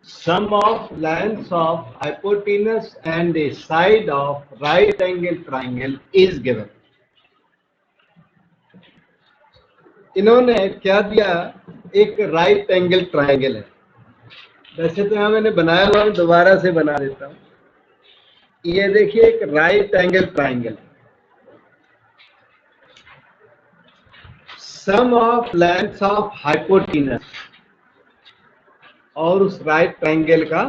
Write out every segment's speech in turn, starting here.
sum of lengths of hypotenuse and a side of right angle triangle is given. इन्होंने क्या दिया, एक right angle triangle है। वैसे तो यहाँ मैंने बनाया हुआ, दोबारा से बना देता हूँ। ये देखिए एक right angle triangle, sum of lengths of hypotenuse, और उस राइट ट्राइंगल का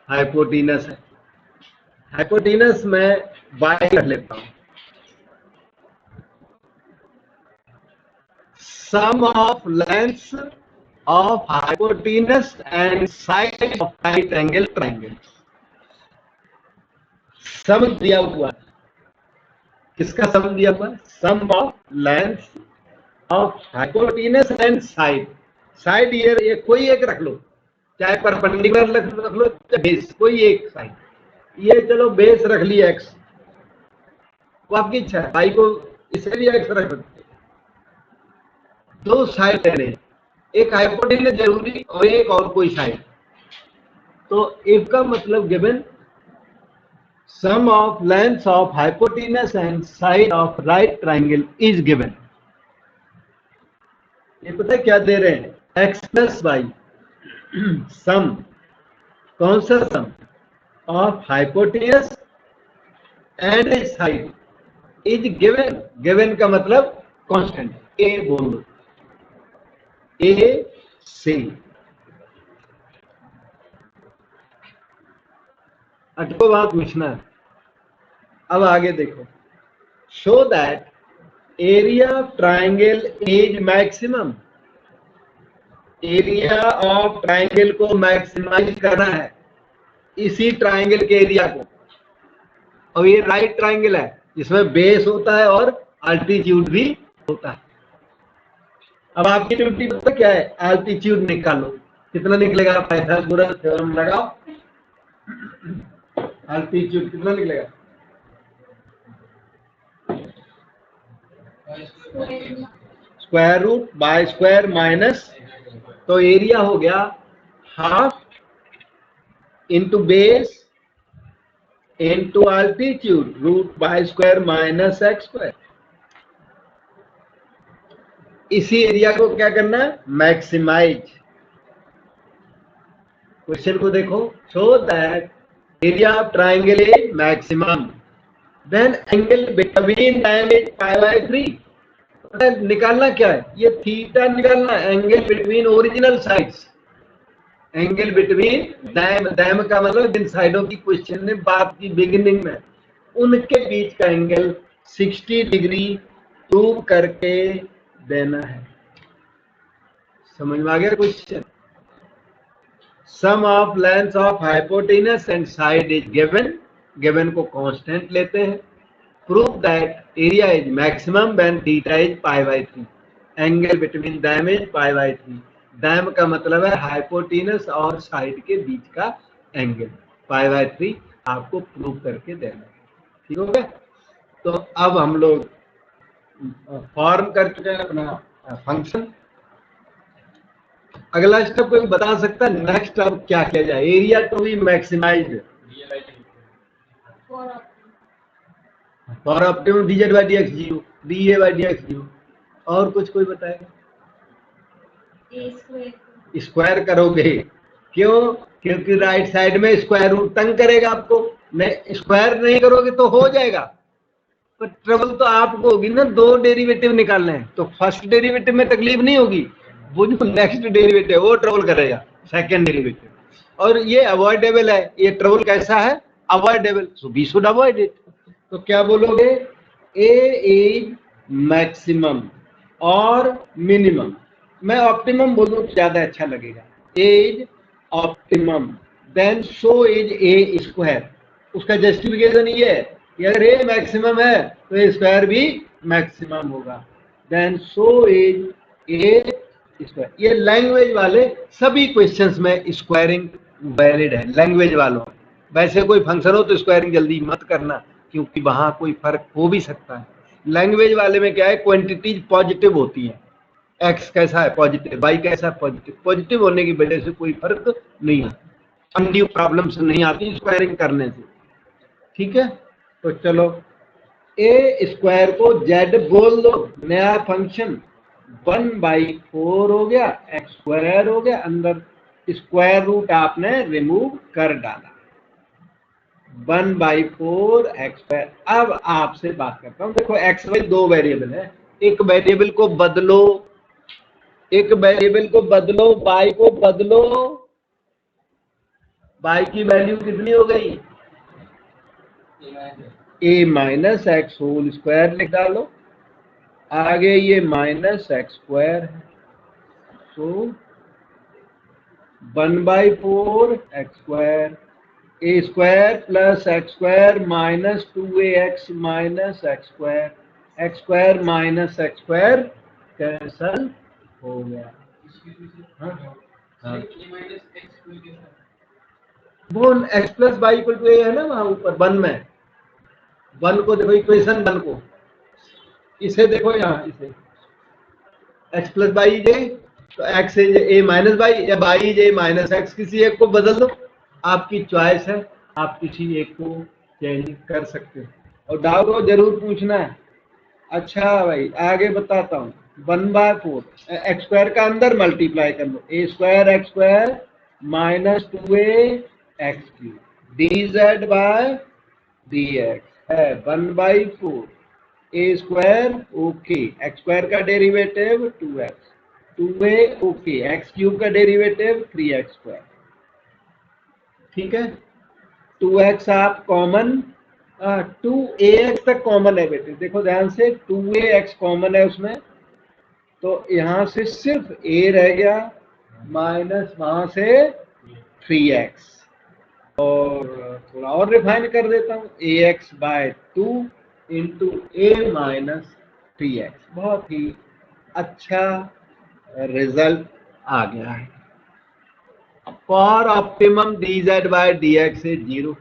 हाइपोटेनस है। हाइपोटेनस मैं y कर लेता हूँ। Sum of lengths of hypotenuse and side of right angle triangle, sum दिया हुआ है। किसका सम दिया हुआ है? Sum of lengths of hypotenuse and side. Side ये कोई एक रख लो, चाहे परपेंडिकुलर रख लो, चाहे बेस, कोई एक साइड। ये चलो बेस रख लिया x, वो आपकी इच्छा है, y को इसे भी x रख सकते। दो साइड है, एक हाइपोटेनस जरूरी और एक और कोई साइड। तो इफ का मतलब given sum of lengths of hypotenuse and side of right triangle is given. ये पता है क्या दे रहे हैं? x प्लस वाई, सम, कौन सा sum? Of hypotenuse and side is given. Given का मतलब कांस्टेंट, ए बोलो, ए से। अटको वहां पूछना है। अब आगे देखो, show that area of triangle is maximum. Area of triangle को मैक्सिमाइज करना है, इसी ट्राइंगल के एरिया को। और ये राइट ट्राइंगल है जिसमें बेस होता है और अल्टीट्यूड भी होता है। अब आपकी ड्यूटी पता क्या है? अल्टीट्यूड निकालो। कितना निकलेगा? पाइथागोरस थ्योरम लगाओ। अल्टीट्यूड कितना निकलेगा? Square root by square minus, तो एरिया हो गया half into base into altitude, root by square minus x square. इसी एरिया को क्या करना है? मैक्सिमाइज। क्वेश्चन को देखो, show that area of triangle is maximum, then angle between them is pi by 3। निकालना क्या है? ये थीटा निकालना, angle between original sides. Angle between them, them का मतलब जिन साइडों की क्वेश्चन ने बात की बिगिनिंग में, उनके बीच का एंगल 60 डिग्री प्रूव करके देना है। समझ में आ गया question? Sum of length of hypotenuse and side is given. गिवन को कांस्टेंट लेते हैं। Prove that area is maximum when theta is pi by 3, angle between them is pi by 3। Them का मतलब है हाइपोटेनस और साइड के बीच का एंगल, पाई बाय 3 आपको प्रूव करके देना है। ठीक हो गया? तो अब हम लोग फॉर्म कर चुके हैं अपना फंक्शन। अगला स्टेप कोई बता सकता है? नेक्स्ट अब क्या किया जाए area to be maximized? For optimum dz by dx 0, dA by dx 0। और कुछ कोई बताएगा? स्क्वायर करोगे, क्यों? क्योंकि राइट साइड में स्क्वायर रूट तंग करेगा आपको। नहीं, स्क्वायर नहीं करोगे तो हो जाएगा, पर ट्रबल तो आपको होगी ना। दो डेरिवेटिव निकालने हैं, तो फर्स्ट डेरिवेटिव में तकलीफ नहीं होगी, वो जो नेक्स्ट डेरिवेटिव वो ट्रबल करेगा, सेकंड डेरिवेटिव। और ये अवॉइडेबल है। ये ट्रबल कैसा है? Avoidable, so we should avoid it. तो क्या बोलोगे? ए इज मैक्सिमम और मिनिमम। मैं ऑप्टिमम बोलूं तो ज्यादा अच्छा लगेगा। A is optimum, then so is a square. उसका जस्टिफिकेशन ये है कि अगर ए मैक्सिमम है तो ए स्क्वायर भी मैक्सिमम होगा, then so is a square. ये लैंग्वेज वाले सभी क्वेश्चंस में स्क्वायरिंग वैलिड है, लैंग्वेज वालों। वैसे कोई फंक्शन हो तो स्क्वायरिंग जल्दी मत करना, क्योंकि वहां कोई फर्क हो भी सकता है। लैंग्वेज वाले में क्या है? क्वांटिटीज पॉजिटिव होती है। एक्स कैसा है? पॉजिटिव। वाई कैसा है? पॉजिटिव। पॉजिटिव होने की वजह से कोई फर्क नहीं है। अनड्यू प्रॉब्लम्स नहीं आती स्क्वायरिंग करने से। ठीक है, तो चलो ए स्क्वायर को जेड बोल दो, नया फंक्शन 1/4 हो गया, एक्स स्क्वायर हो गया, अंदर स्क्वायर रूट आपने रिमूव कर डाला, 1/4 एक्स स्क्वायर। अब आपसे बात करता हूं, देखो एक्स वाई दो वेरिएबल है, एक वेरिएबल को बदलो, एक वेरिएबल को बदलो, y को बदलो, y की वैल्यू कितनी हो गई, a minus x whole square लिख डालो, आगे ये माइनस एक्स स्क्वायर है, तो 1/4 x square, a square plus x square minus 2ax minus x square, x square minus x square cancel हो गया। हाँ? हाँ। वो x plus y equal to a है ना वहां ऊपर वन में, वन को देखो इक्वेशन वन को, इसे देखो यहाँ, इसे एक्स प्लस वाई जे, तो x is a minus y या y is a minus x, किसी एक को बदल दो, आपकी चॉइस है, आप किसी एक को चेंज कर सकते हो, और डाउट हो जरूर पूछना है। अच्छा भाई आगे बताता हूँ, 1/4 एक्स स्क्वायर का अंदर मल्टीप्लाई कर लो, a square x square minus 2a x cube d z by d x है 1/4 a square okay, x square का derivative 2x, 2a okay, x cube का डेरिवेटिव 3x स्क्वायर। ठीक है, 2x आप कॉमन, 2ax तक common है बेटे, देखो ध्यान से 2ax कॉमन है उसमें, तो यहां से सिर्फ a रह गया, माइनस वहां से 3x, और थोड़ा और रिफाइन कर देता हूं, ax/2 इंटू ए माइनस 3x, बहुत ही अच्छा रिजल्ट आ गया है। For optimum dz/dx is 0,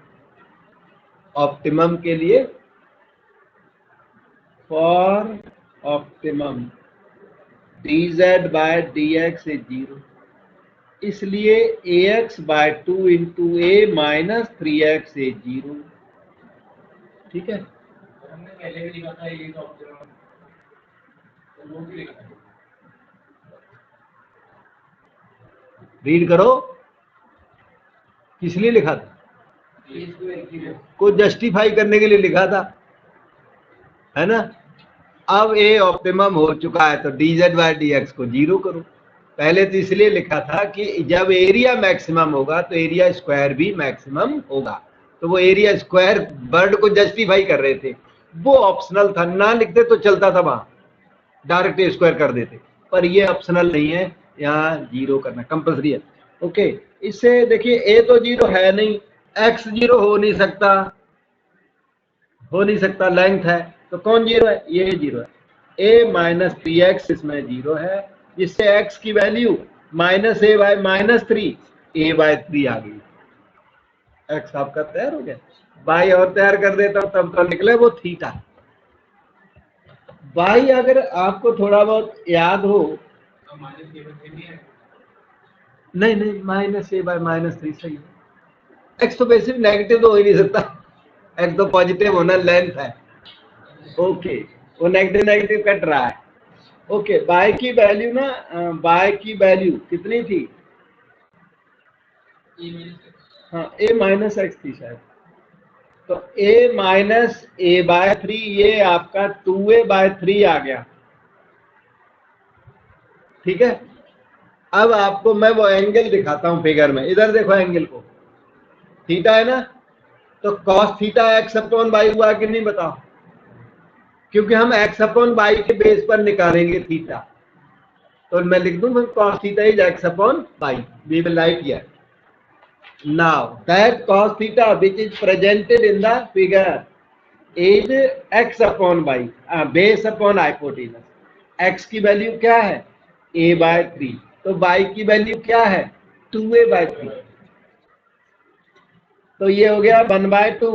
optimum के लिए फॉर ऑप्टिमम dz/dx is 0, इसलिए ax/2 into A minus 3x is 0। ठीक है, हमने पहले भी लिखा था ये तो ऑप्टिमम, तो वो भी लिखा था, रीड करो, किस लिए लिखा था, को जस्टिफाई करने के लिए लिखा था, है ना। अब ए ऑप्टिमम हो चुका है, तो dz/dx को 0 करो, पहले तो इसलिए लिखा था कि जब एरिया मैक्सिमम होगा तो एरिया स्क्वायर भी मैक्सिमम होगा, तो वो एरिया स्क्वायर वर्ड को जस्टिफाई कर रहे थे, वो ऑप्शनल था, ना लिखते तो चलता था, वहां डायरेक्ट स्क्वायर कर देते, पर ये ऑप्शनल नहीं है, यहाँ 0 करना कंपल्सरी है। ओके, इससे देखिए ए तो 0 है नहीं, एक्स 0 हो नहीं सकता, हो नहीं सकता, लेंथ है, तो कौन 0 है, ये 0 है, a माइनस 3x इसमें 0 है, जिससे x की value minus a bye minus 3, a/3 आ गई, x आपका तैयार हो गया। y और तैयार कर देता हूं तब तो निकले वो थीटा। y अगर आपको थोड़ा बहुत याद हो, नहीं नहीं माइनस a बाय माइनस 3 सही है, x तो बेसिक नेगेटिव तो हो ही नहीं सकता, x तो पॉजिटिव होना लेंथ है, ओके, वो नेगेटिव नेगेटिव कट रहा है। ओके, y की वैल्यू ना, y की वैल्यू कितनी थी, हाँ a माइनस एक्स थी शायद, तो a माइनस a/3, ये आपका 2a/3 आ गया। ठीक है, अब आपको मैं वो एंगल दिखाता हूं फिगर में, इधर देखो एंगल को, थीटा है ना, तो cos थीटा x/y हुआ कि नहीं बताओ, क्योंकि हम x/y के बेस पर निकालेंगे थीटा, तो मैं लिख दूं cos theta is x/y, we will write here now that cos theta which is presented in the figure is x/y, base upon hypotenuse, x की वैल्यू क्या है a/3, तो y की वैल्यू क्या है 2a/3, तो ये हो गया 1/2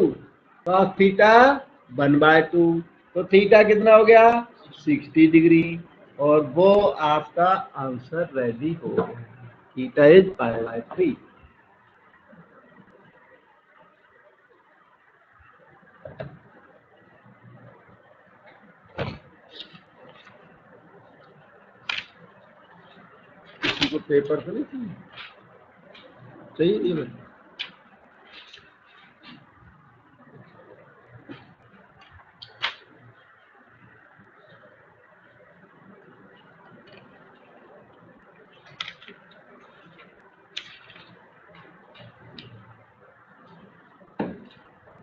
cos थीटा 1/2, तो थीटा कितना हो गया 60 डिग्री, और वो आपका आंसर रेडी हो गया, थीटा इज π/3। पेपर तो नहीं चाहिए? चाहिए नहीं भाई?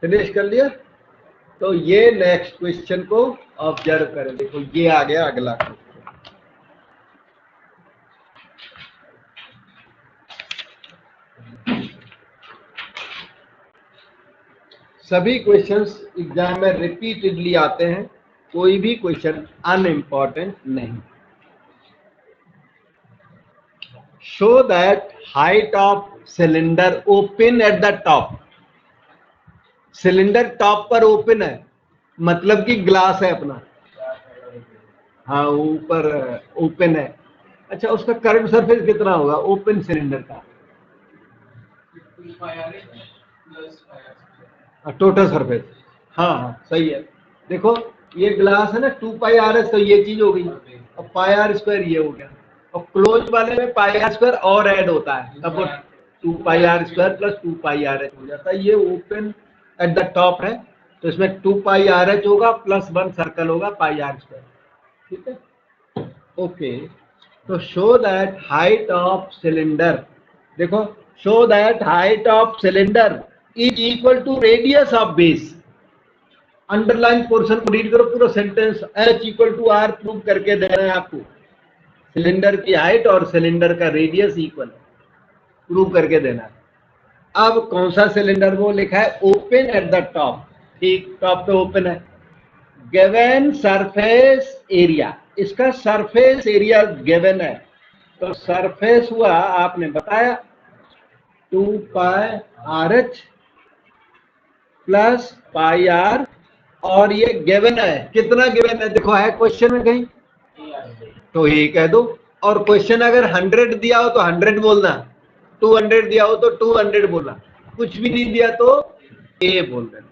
फिनिश कर लिया? तो ये नेक्स्ट क्वेश्चन को ऑब्जर्व करें। देखो ये आ गया अगला क्वेश्चन। सभी क्वेश्चंस एग्जाम में रिपीटेडली आते हैं, कोई भी क्वेश्चन अनइम्पॉर्टेंट नहीं। Show that height of cylinder open at the top. Cylinder top पर ओपन है, मतलब कि ग्लास है अपना, हाँ ऊपर ओपन है। अच्छा, उसका करंट सरफेस कितना होगा ओपन सिलेंडर का? टोटल सरफेस, हाँ हाँ सही है। देखो ये ग्लास है ना, 2πr, तो ये चीज हो गई, और πr² ये हो गया, और क्लोज वाले में πr² और ऐड होता है, तब वो 2πr² प्लस 2πrh हो जाता है। ये ओपन एट द टॉप है, तो इसमें 2πrh होगा प्लस 1 सर्कल होगा πr²। ठीक है, ओके। तो show that height of cylinder, देखो show that height of cylinder is equal to radius of base. Underline portion को रीड करो, पूरा sentence H equal to R prove करके दे रहे हैं आपको। सिलेंडर की हाइट और सिलेंडर का रेडियस इक्वल, प्रूव करके देना है। अब कौन सा सिलेंडर वो लिखा है ओपन एट द टॉप, ठीक टॉप पे ओपन है। गिवन सरफेस एरिया, इसका सरफेस एरिया गिवन है, तो सरफेस हुआ आपने बताया 2πrh प्लस πr, और ये गिवन है, कितना गिवन है देखो, है क्वेश्चन में कहीं तो ये कह दो। और क्वेश्चन अगर 100 दिया हो तो 100 बोलना, 200 दिया हो तो 200 बोलना, कुछ भी नहीं दिया तो ए बोल देना,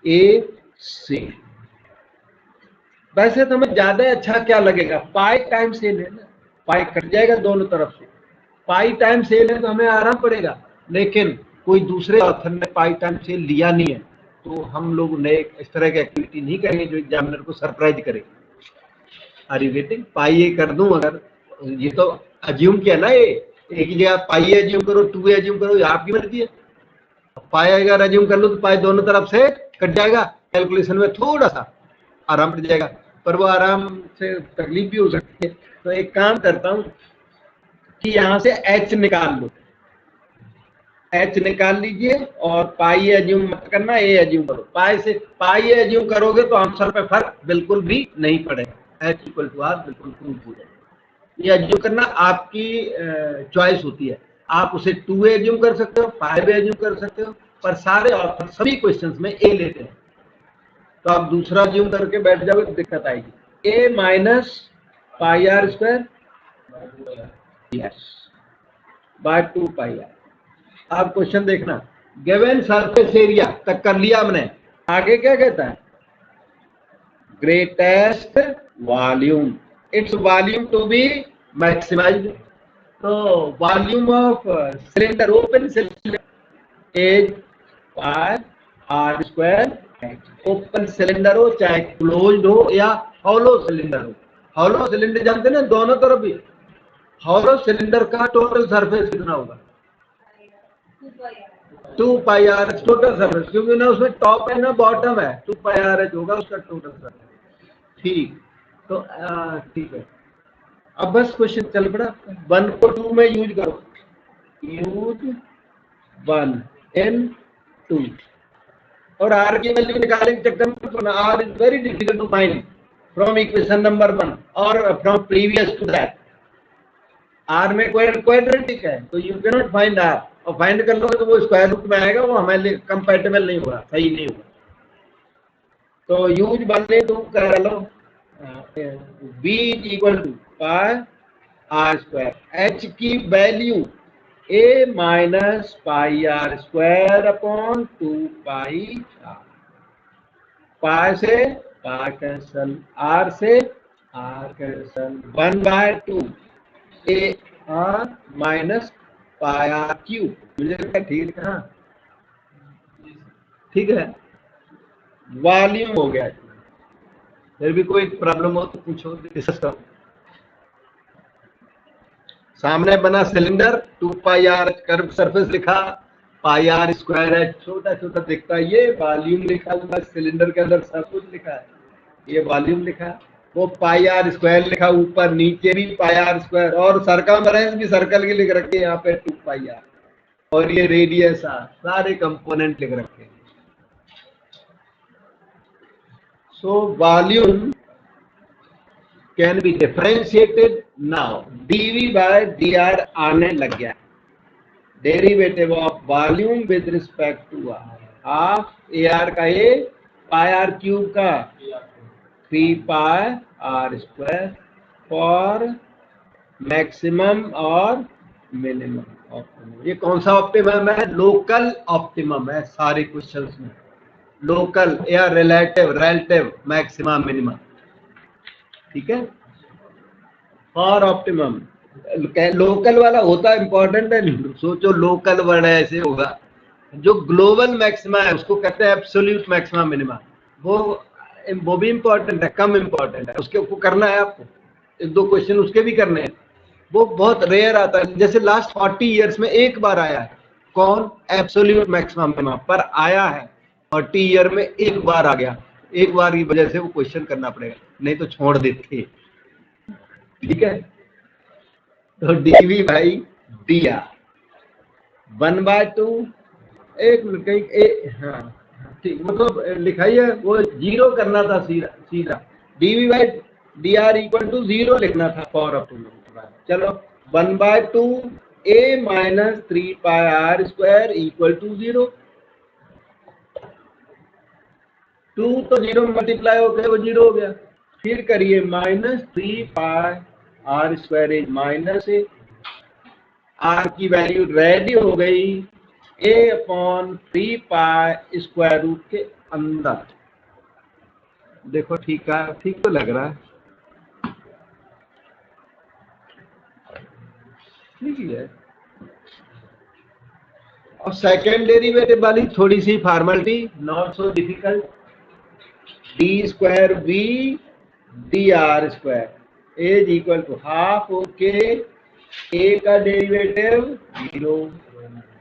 ए सी। वैसे तो हमें ज्यादा अच्छा क्या लगेगा, पाई टाइम्स ए लेना, पाई कट जाएगा दोनों तरफ से, पाई टाइम्स ए लें तो हमें आराम पड़ेगा। लेकिन कोई दूसरे ऑथर ने पाई टाइम्स ए लिया नहीं है, तो हम लोग नए इस तरह की एक्टिविटी नहीं करेंगे जो एग्जामिनर को सरप्राइज करे। Are you getting? Pi a कर दूं अगर, ये तो अज्यूम किया ना, ये एक ही जगह पाई अज्यूम करो, 2 अज्यूम करो, ये आपकी मर्जी है। पाई अगर अज्यूम कर लो तो पाई दोनों तरफ से कट जाएगा, कैलकुलेशन में थोड़ा सा आराम पड़ जाएगा, पर वो आराम से तकलीफ भी हो सकती है। तो एक काम करता हूं कि यहां से H निकाल लो, H निकाल लीजिए, और पाई अज्यूम मत करना, ए अज्यूम करो। पाई से पाई अज्यूम करोगे तो आंसर पे फर्क बिल्कुल भी नहीं पड़ेगा, H इक्वल टू R बिल्कुल प्रूव हो जाएगा। ये अज्यूम करना आपकी चॉइस होती है, आप उसे 2 अज्यूम कर सकते हो, 5 अज्यूम कर सकते हो, पर सारे ऑथर सभी क्वेश्चंस में ए लेते हैं, तो आप दूसरा अज्यूम करके बैठ जाओगे तो दिक्कत आएगी। A minus πr² yes by 2πr। आप क्वेश्चन देखना, गिवन सरफेस एरिया तक कर लिया हमने, आगे क्या कहता है, greatest volume, it's volume to be maximized. तो volume of cylinder, open cylinder is πr²। Open cylinder हो चाहे क्लोज्ड हो या हॉलो सिलेंडर हो, हॉलो सिलेंडर जानते ना दोनों तरफ भी, हॉलो सिलेंडर का टोटल सरफेस कितना होगा 2πr टोटल सरफेस, क्योंकि ना उसमें टॉप है ना बॉटम है, 2πrh होगा उसका टोटल सरफेस। ठीक, तो ठीक है। अब बस क्वेश्चन चल पड़ा, 1 को 2 में यूज करो, यूज 1 इन 2, और आर की वैल्यू निकालने के चक्कर में R is very difficult to find from equation number 1 और from previous to that. R में क्वाड्रेटिक है, तो you can not find R, और फाइंड कर लोगे तो वो स्क्वायर रूट में आएगा, वो हमारे लिए कंपैटिबल नहीं होगा, सही नहीं होगा। तो यूज 1 इन 2 कर लो, b is equal to πr², h की value a minus πr² upon 2πr, pi से पाई कैंसल, r से r cancel, 1/2 a R minus pi R cube. मुझे लगता है ठीक है। हाँ ठीक है, वॉल्यूम हो गया। फिर भी कोई प्रॉब्लम हो तो पूछो, डिस्कस करो। सामने बना cylinder, 2 pi R curve surface लिखा, पाई आर स्क्वायर है, छोटा छोटा दिखता है, ये वॉल्यूम लिखा हुआ सिलेंडर के अंदर, सब कुछ लिखा है, ये वॉल्यूम लिखा है। वो पाई आर स्क्वायर लिखा ऊपर, नीचे भी पाई आर स्क्वायर, और सर्कमफेरेंस भी सर्कल की लिख रखे हैं यहाँ पे 2 पाई आर, और ये रेडियस आर, सारे कंपोनेंट लिख रखे हैं। So volume can be differentiated now, dv by dr आने लग गया, derivative of volume with respect to R, half A R का ए, पाई आर क्यूब का 3 pi are square for maximum और मिनिमम ऑप्टिमम। ये कौन सा ऑप्टिमम है? लोकल ऑप्टिमम है सारे क्वेश्चंस में, लोकल या रिलेटिव, रिलेटिव मैक्सिमम मिनिमम, ठीक है। फॉर ऑप्टिमम, लोकल वाला होता इंपॉर्टेंट है, सोचो लोकल वर्ड ऐसे होगा, जो ग्लोबल मैक्सिमा है उसको कहते हैं एब्सोल्यूट मैक्सिमा मिनिमा, वो भी इंपॉर्टेंट है, कम इंपॉर्टेंट है, उसके ऊपर करना है आपको, एक दो क्वेश्चन उसके भी करने हैं। वो बहुत रेयर आता है, जैसे लास्ट 40 ईयर्स में एक बार आया है, कौन? एब्सोल्यूट मैक्सिमम मिनिमा पर आया है, 40 ईयर में एक बार आ गया, एक बार की वजह से वो क्वेश्चन करना पड़ेगा, नहीं तो छोड़ देते, ठीक है। तो डीवी भाई दिया 1/2, एक मिनट कहीं हाँ ठीक, मतलब लिखाई है, वो जीरो करना था सीधा सीधा, dv by d r equal to 0 लिखना था फॉर ऑप्टिमम। चलो 1/2 a minus 3 pi are square equal to 0, 2 तो 0 मल्टीप्लाई होकर वो 0 हो गया, फिर करिए minus 3 pi are square is minus A, R की वैल्यू रेडी हो गई A upon 3 pi square root के अंदर। देखो ठीक है, ठीक तो लग रहा है, ठीक ही है। और सेकेंड डेरिवेटिव वाली थोड़ी सी formality, not so difficult, d square v d r square is equal to half okay, a का डेरिवेटिव 0,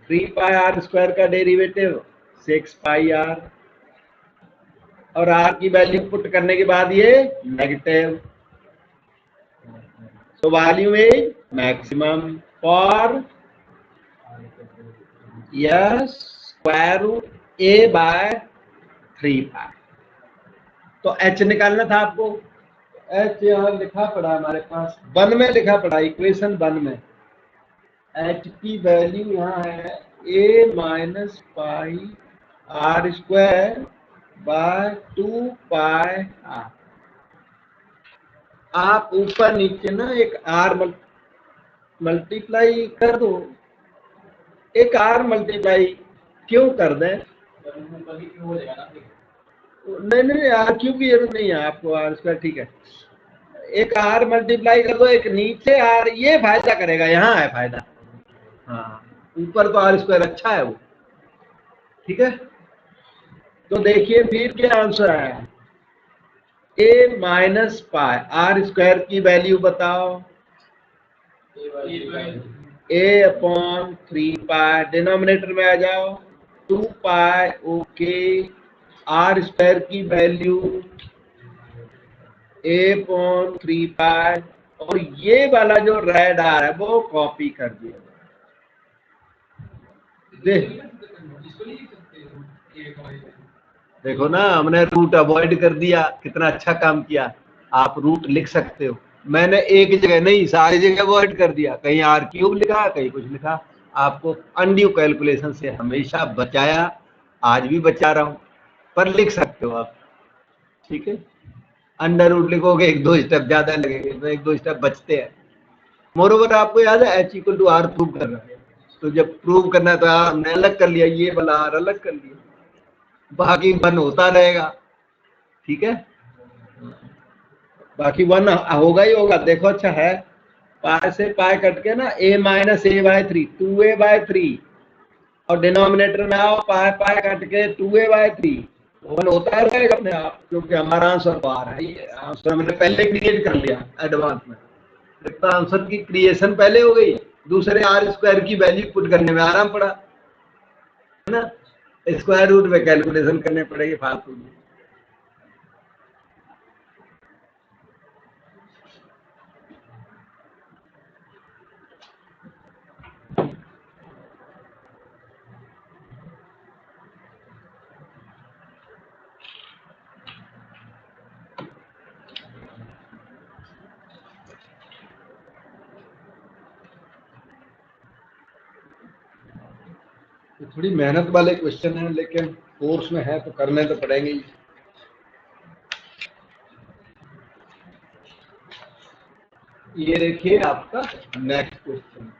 3 पाई आर स्क्वायर का डेरिवेटिव 6 पाई आर, और आर की वैल्यू पुट करने के बाद ये negative, so volume is maximum for yes square root a by 3 पाई। तो h निकालना था आपको, h यहाँ लिखा पड़ा हमारे पास, 1 में लिखा पड़ा, इक्वेशन 1 में h की वैल्यू यहाँ है a minus pi are square by 2 pi R. आप ऊपर नीचे ना एक आर मल्टीप्लाई कर दो, एक आर मल्टीप्लाई क्यों कर दें, नहीं नहीं आर क्यूब की जरूरत नहीं है आपको, आर स्क्वायर ठीक है, एक आर मल्टीप्लाई कर दो, एक नीचे आर, ये फायदा करेगा, यहाँ है फायदा, हाँ ऊपर तो आर स्क्वायर अच्छा है वो, ठीक है। तो देखिए फिर क्या आंसर आया, ए माइनस पाई आर स्क्वायर की वैल्यू बताओ, ए अपॉन 3 पाई, डिनोमिनेटर में आ जाओ, 2 पाई ओके, आर स्क्वायर की वैल्यू ए अपॉन 3 पाई, और ये वाला जो रेड आ रहा है वो कॉपी कर दिया, देखो ना हमने रूट अवॉइड कर दिया, कितना अच्छा काम किया, आप रूट लिख सकते हो, मैंने एक जगह नहीं सारी जगह अवॉइड कर दिया, कहीं आर क्यूब लिखा कहीं कुछ लिखा, आपको अनड्यू कैलकुलेशन से हमेशा बचाया, आज भी बचा रहा हूं, पर लिख सकते हो आप, ठीक है। अंडर रूट लिखोगे एक दो स्टेप ज्यादा लगेंगे, तो एक दो स्टेप बचते हैं। मोरोवर आपको याद है H equal to R prove कर रहा है, तो जब प्रूव करना है तो हमने अलग कर लिया, ये वाला आर अलग कर लिया, बाकी 1 होता रहेगा, ठीक है, बाकी 1 होगा ही होगा, देखो अच्छा है। पाई से पाई कट के ना a minus A bye 3, 2a/3, और डिनोमिनेटर में आओ पाई पाई कट के 2a/3, वन होता रहेगा अपने आप, क्योंकि हमारा आंसर तो आ रहा है। ये आंसर हमने पहले क्रिएट कर लिया एडवांस में, तो आंसर की क्रिएशन पहले हो गई, दूसरे आर स्क्वायर की वैल्यू पुट करने में आराम पड़ा है ना, स्क्वायर रूट में कैलकुलेशन करने पड़ेगी फालतू में। तो थोड़ी मेहनत वाले क्वेश्चन है, लेकिन कोर्स में है तो करने तो पड़ेंगे ही। ये देखिए आपका next question,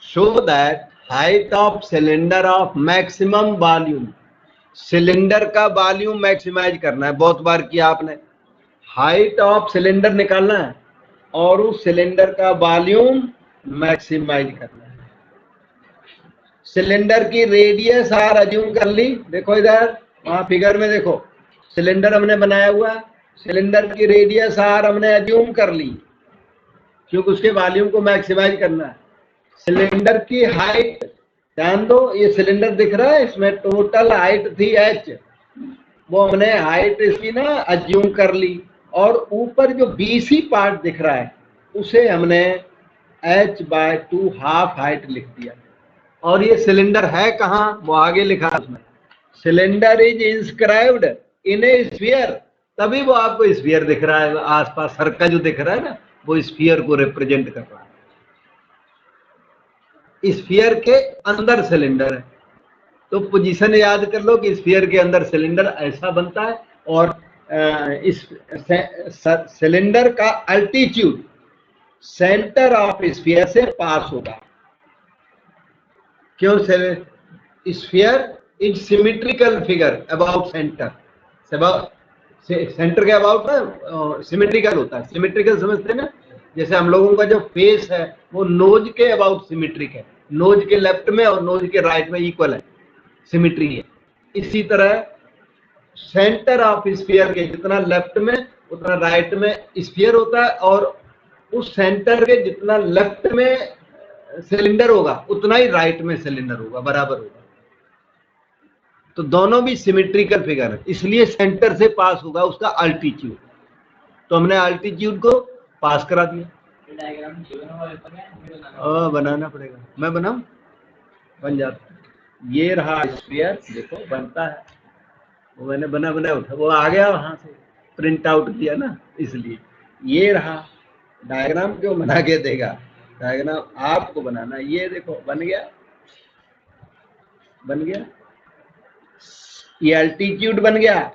show that height of cylinder of maximum volume, cylinder का वॉल्यूम मैक्सिमाइज करना है, बहुत बार किया आपने, हाइट ऑफ सिलेंडर निकालना है और उस सिलेंडर का वॉल्यूम मैक्सिमाइज करना है। सिलेंडर की रेडियस आर अज्यूम कर ली, देखो इधर वहां फिगर में देखो, सिलेंडर हमने बनाया हुआ, सिलेंडर की रेडियस आर हमने अज्यूम कर ली, क्योंकि उसके वॉल्यूम को मैक्सिमाइज करना है। सिलेंडर की हाइट, ध्यान दो, ये सिलेंडर दिख रहा है, इसमें टोटल हाइट थी h, वो हमने हाइट इसकी ना अज्यूम कर ली, और ऊपर जो बीसी पार्ट दिख रहा है उसे हमने h/2 हाफ हाइट लिख दिया। और ये सिलेंडर है कहाँ, वो आगे लिखा है उसमें, cylinder is inscribed in A sphere, तभी वो आपको स्फीयर दिख रहा है, आसपास सर्कल जो दिख रहा है ना, वो स्फीयर को रिप्रेजेंट कर रहा है। स्फीयर के अंदर सिलेंडर है, तो पोजीशन याद कर लो कि स्फीयर के अंदर सिलेंडर ऐसा बनता है, और इस सिलेंडर का अल्टीट्यूड सेंटर ऑफ स्फीयर से पास होगा। क्यों? Sphere in symmetrical figure about centre, centre के अबाउट ना सिमेट्रिकल होता है, सिमेट्रिकल समझते हैं ना, जैसे हम लोगों का जो फेस है वो नोज के अबाउट सिमेट्रिक है, नोज के लेफ्ट में और नोज के राइट में इक्वल है, सिमेट्री है। इसी तरह सेंटर ऑफ स्फीयर के जितना लेफ्ट में उतना राइट में स्फीयर होता है, और उस सेंटर के जितना लेफ्ट में सिलेंडर होगा उतना ही राइट में सिलेंडर होगा, बराबर होगा। तो दोनों भी सिमेट्रिकल फिगर है, इसलिए सेंटर से पास होगा उसका अल्टीट्यूड, तो हमने अल्टीट्यूड को पास करा दिया। बनाना पड़ेगा, मैं बनाऊं, बन जाता। ये रहा स्फीयर, देखो बनता है, वो मैंने बना उठा, वो आ गया वहां से प्रिंट आउट किया ना, इसलिए ये रहा। डायग्राम क्यों बना के देगा, डायग्राम आपको बनाना, ये देखो बन गया, बन गया, ये अल्टीट्यूड बन गया,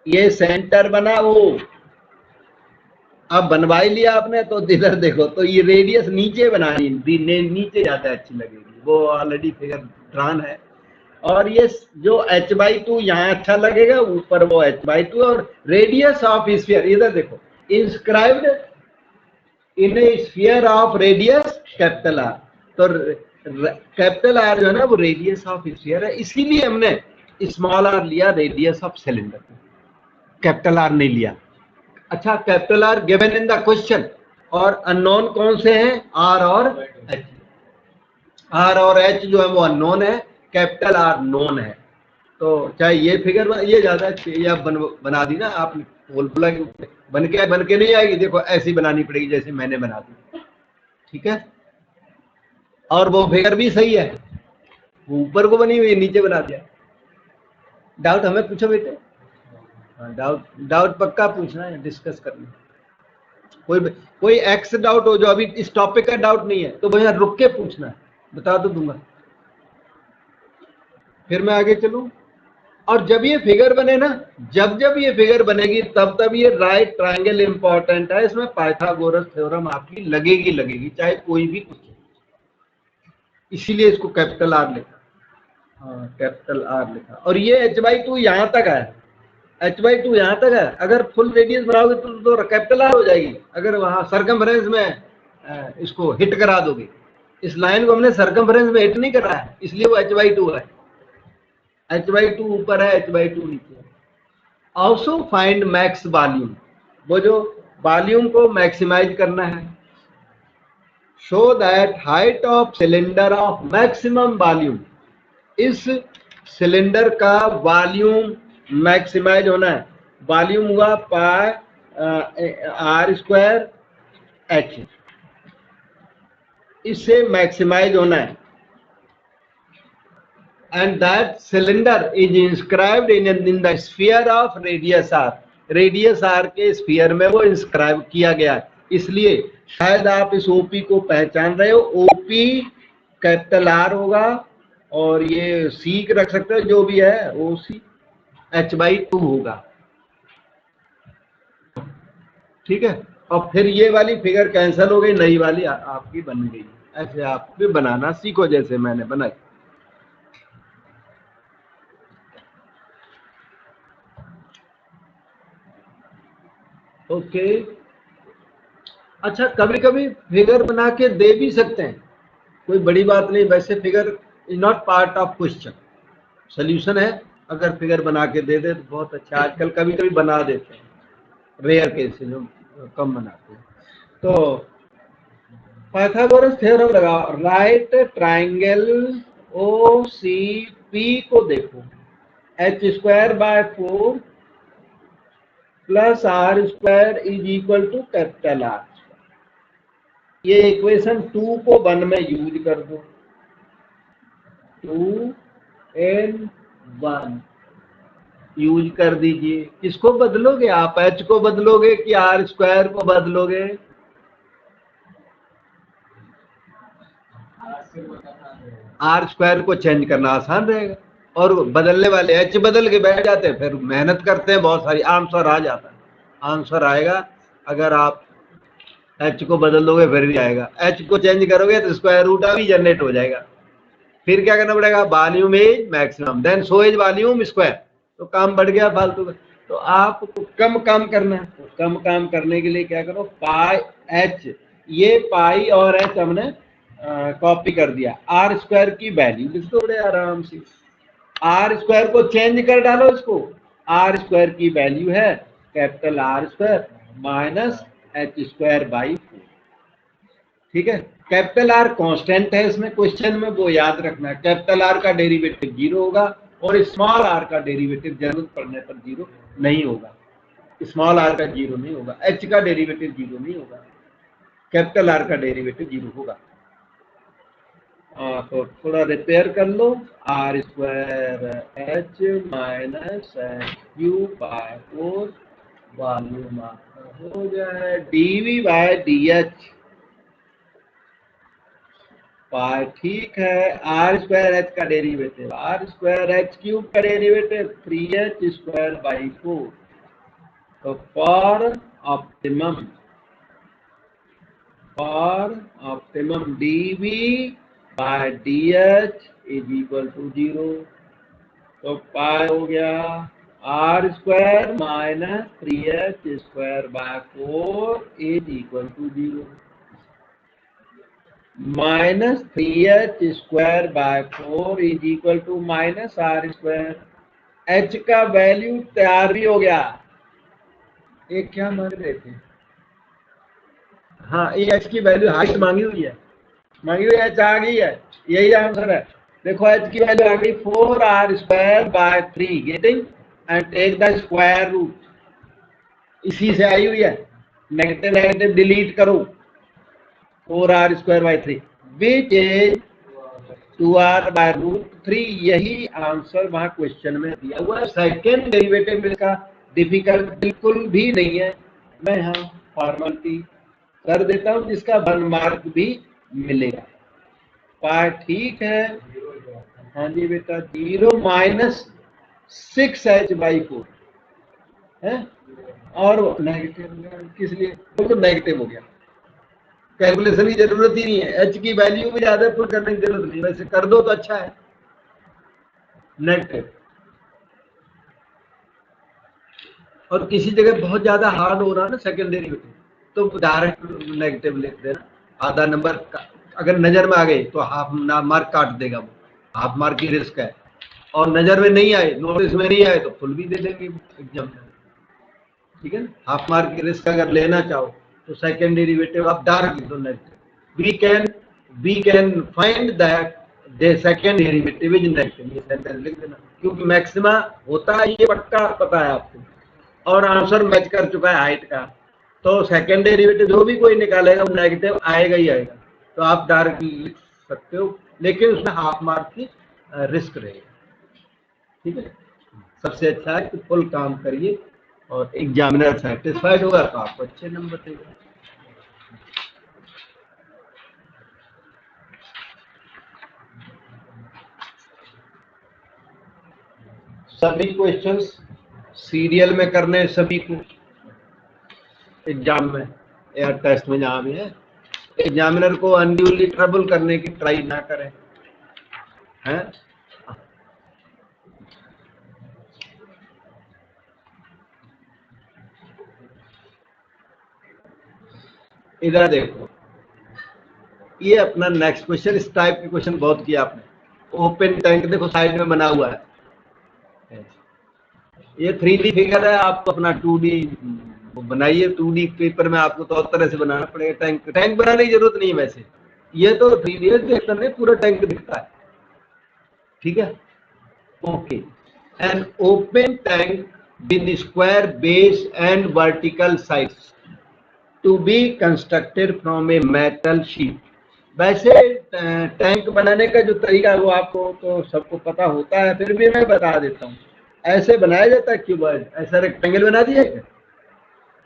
ये सेंटर बना, वो अब बनवा ही लिया आपने, तो इधर देखो, तो ये रेडियस नीचे बनानी, नीचे ज्यादा अच्छी लगेगी, वो ऑलरेडी फिगर ड्रॉन है। और ये जो h/2 यहाँ अच्छा लगेगा, ऊपर वो h/2, और रेडियस ऑफ स्फीयर इधर देखो, inscribed in A sphere of radius capital R, तो कैपिटल आर जो है ना वो रेडियस ऑफ स्फीयर है, इसीलिए हमने स्मॉल आर लिया radius of cylinder, capital R नहीं लिया। अच्छा, capital R given in the question, और अननोन कौन से हैं, आर और एच, आर और एच जो है वो अननोन है, कैपिटल आर नोन है। तो चाहे ये फिगर ये ज्यादा अच्छी है, आप बना दी ना आपने, बोला बन के नहीं आएगी, देखो ऐसी बनानी पड़ेगी जैसे मैंने बना दी, ठीक है। और वो फिगर भी सही है, ऊपर को बनी हुई, नीचे बना दिया। डाउट हमें पूछो बेटे, डाउट पक्का पूछना है, डिस्कस करना। कोई एक्स डाउट हो जो अभी इस टॉपिक का डाउट नहीं है तो भैया रुक के पूछना है, बता तो दूंगा, फिर मैं आगे चलूं। और जब ये फिगर बने ना, जब ये फिगर बनेगी तब ये राइट ट्रायंगल इंपॉर्टेंट है, इसमें पाइथागोरस थ्योरम आपकी लगेगी, चाहे कोई भी कुछ, इसीलिए इसको कैपिटल आर लिखा, हाँ कैपिटल आर लिखा। और ये h/2 यहां तक है, h/2 यहाँ तक है। अगर फुल रेडियस बनाओगे तो कैपिटल आर हो जाएगी, अगर वहाँ सर्कमफ्रेंस में इसको हिट करा दोगे। इस लाइन को हमने सर्कमफ्रेंस में हिट नहीं करा है, इसलिए वो h/2 है। h/2 ऊपर है, h/2 नीचे है। ऑल्सो फाइंड मैक्स वॉल्यूम, वो जो वॉल्यूम को मैक्सिमाइज करना है। Show that height of cylinder of maximum volume, इस सिलेंडर का वॉल्यूम मैक्सिमाइज होना है। वॉल्यूम हुआ पाई r² h, इससे मैक्सिमाइज होना है। And that cylinder is inscribed in the sphere of radius r, radius r के स्फीयर में वो इंस्क्राइब किया गया है। इसलिए शायद आप इस OP को पहचान रहे हो, OP कैपिटल R होगा और ये C रख सकते हो, जो भी है OC h/2 होगा। ठीक है, और फिर ये वाली फिगर कैंसिल हो गई, नई वाली आपकी बन गई। ऐसे आप भी बनाना सीखो जैसे मैंने बनाई। ओके। अच्छा, कभी कभी फिगर बना के दे भी सकते हैं, कोई बड़ी बात नहीं। वैसे figure is not part of question, solution है। अगर फिगर बना के दे दे तो बहुत अच्छा। आजकल कभी कभी बना देते हैं, रेयर केस में कम बनाते हैं। तो पाइथागोरस थ्योरम लगाओ। राइट ट्राइंगल OCP को देखो, h²/4 plus r² is equal to capital R। ये इक्वेशन 2 को 1 में यूज कर दो, 2 and 1 यूज कर दीजिए। किसको बदलोगे आप, h को बदलोगे कि r² को बदलोगे? r² को चेंज करना आसान रहेगा, और बदलने वाले h बदल के बैठ जाते हैं, फिर मेहनत करते हैं बहुत सारी, आंसर आ जाता है। आंसर आएगा, अगर आप h को बदल दोगे फिर भी आएगा। h को चेंज करोगे तो स्क्वायर रूट भी जनरेट हो जाएगा। फिर क्या करना पड़ेगा, volume is maximum then show is volume square, तो काम बढ़ गया फालतू का। तो आपको कम काम करना है, तो कम काम करने के लिए क्या करो, पाई h, ये पाई और h हमने कॉपी कर दिया। r² की वैल्यू लिख दो बड़े आराम से, r² को चेंज कर डालो इसको। r² की वैल्यू है कैपिटल R² माइनस h²/4। ठीक है, कैपिटल R कांस्टेंट है इसमें क्वेश्चन में, वो याद रखना है। कैपिटल R का डेरिवेटिव 0 होगा और स्मॉल r का डेरिवेटिव जरूरत पड़ने पर 0 नहीं होगा। स्मॉल r का 0 नहीं होगा, h का डेरिवेटिव 0 नहीं होगा, कैपिटल R का डेरिवेटिव 0 होगा। तो थोड़ा रिपेयर कर लो। r² h minus h/4 volume हो जाए dV/dh पाई। ठीक है, r²h का डेरिवेटिव, r²h³ का डेरिवेटिव 3h²/4। तो for optimum dV/dh is equal to 0। तो पाई हो गया r² minus 3h²/4 is equal to 0। Minus 3h²/4 is equal to minus r²। h का वैल्यू तैयार भी हो गया। एक क्या मांग रहे थे, हाँ, ये h की वैल्यू हाइट मांगी हुई है, h आ गई है, यही आंसर है। देखो h की वैल्यू आ गई 4r²/3 getting and take the square root, इसी से आई हुई है। नेगेटिव नेगेटिव डिलीट करो, 4r²/3 विच इज 2r/√3। यही आंसर वहां क्वेश्चन में दिया हुआ है। सेकेंड डेरिवेटिव इसका डिफिकल्ट बिल्कुल भी नहीं है, मैं यहाँ फॉर्मेलिटी कर देता हूँ जिसका 1 मार्क भी मिलेगा। पाई ठीक है, हाँ जी बेटा, 0 माइनस 6h/4 है, और नेगेटिव किस लिए, वो तो नेगेटिव हो गया, कैलकुलेशन की जरूरत ही नहीं है। h की वैल्यू भी ज्यादा पुट करने की जरूरत नहीं, वैसे कर दो तो अच्छा है। नेगेटिव और किसी जगह बहुत ज्यादा हार्ड हो रहा है ना सेकंड डेरिवेटिव, तो डायरेक्ट नेगेटिव लिख देना, आधा नंबर अगर नजर में आ गई तो हाफ मार्क काट देगा, वो हाफ मार्क की रिस्क है, और नजर में नहीं आए, नोटिस में नहीं आए तो फुल भी दे देंगे एग्जाम में, ठीक है ना। हाफ मार्क की रिस्क अगर लेना चाहो तो सेकंड डेरिवेटिव आप डायरेक्ट लिख दो negative, we can find that the second derivative is negative, ये सेंटेंस लिख देना, क्योंकि मैक्सिमा होता है ये पक्का पता है आपको, और आंसर मैच कर चुका है हाइट का, तो सेकंड डेरिवेटिव जो भी कोई निकालेगा वो नेगेटिव आएगा ही आएगा, तो आप डायरेक्ट लिख सकते हो, लेकिन उसमें हाफ मार्क की रिस्क रहेगी, ठीक है। सबसे अच्छा है कि फुल काम करिए और एग्जामिनर सेटिस्फाइड होगा तो आपको अच्छे नंबर देगा। सभी क्वेश्चंस सीरियल में करने, सभी को एग्जाम में या टेस्ट में जहां भी है, एग्जामिनर को अनड्यूली ट्रबल करने की ट्राई ना करें, हैं। इधर देखो, ये अपना नेक्स्ट क्वेश्चन, इस टाइप के क्वेश्चन बहुत किया आपने। ओपन टैंक देखो साइड में बना हुआ है, ये 3D फिगर है, आप अपना 2D बनाइए, 2D पेपर में आपको तो और तरह से बनाना पड़ेगा। टैंक बनाने की जरूरत नहीं है वैसे, ये तो 3D देखते नहीं, पूरा टैंक दिखता है, ठीक है। Okay, an open tank with square base and vertical sides to be constructed from a metal sheet. वैसे टैंक बनाने का जो तरीका है वो आपको तो सबको पता होता है, फिर भी मैं बता देता हूँ। ऐसे बनाया जाता है क्यूबॉइड, ऐसा रेक्टेंगल बना दिया है,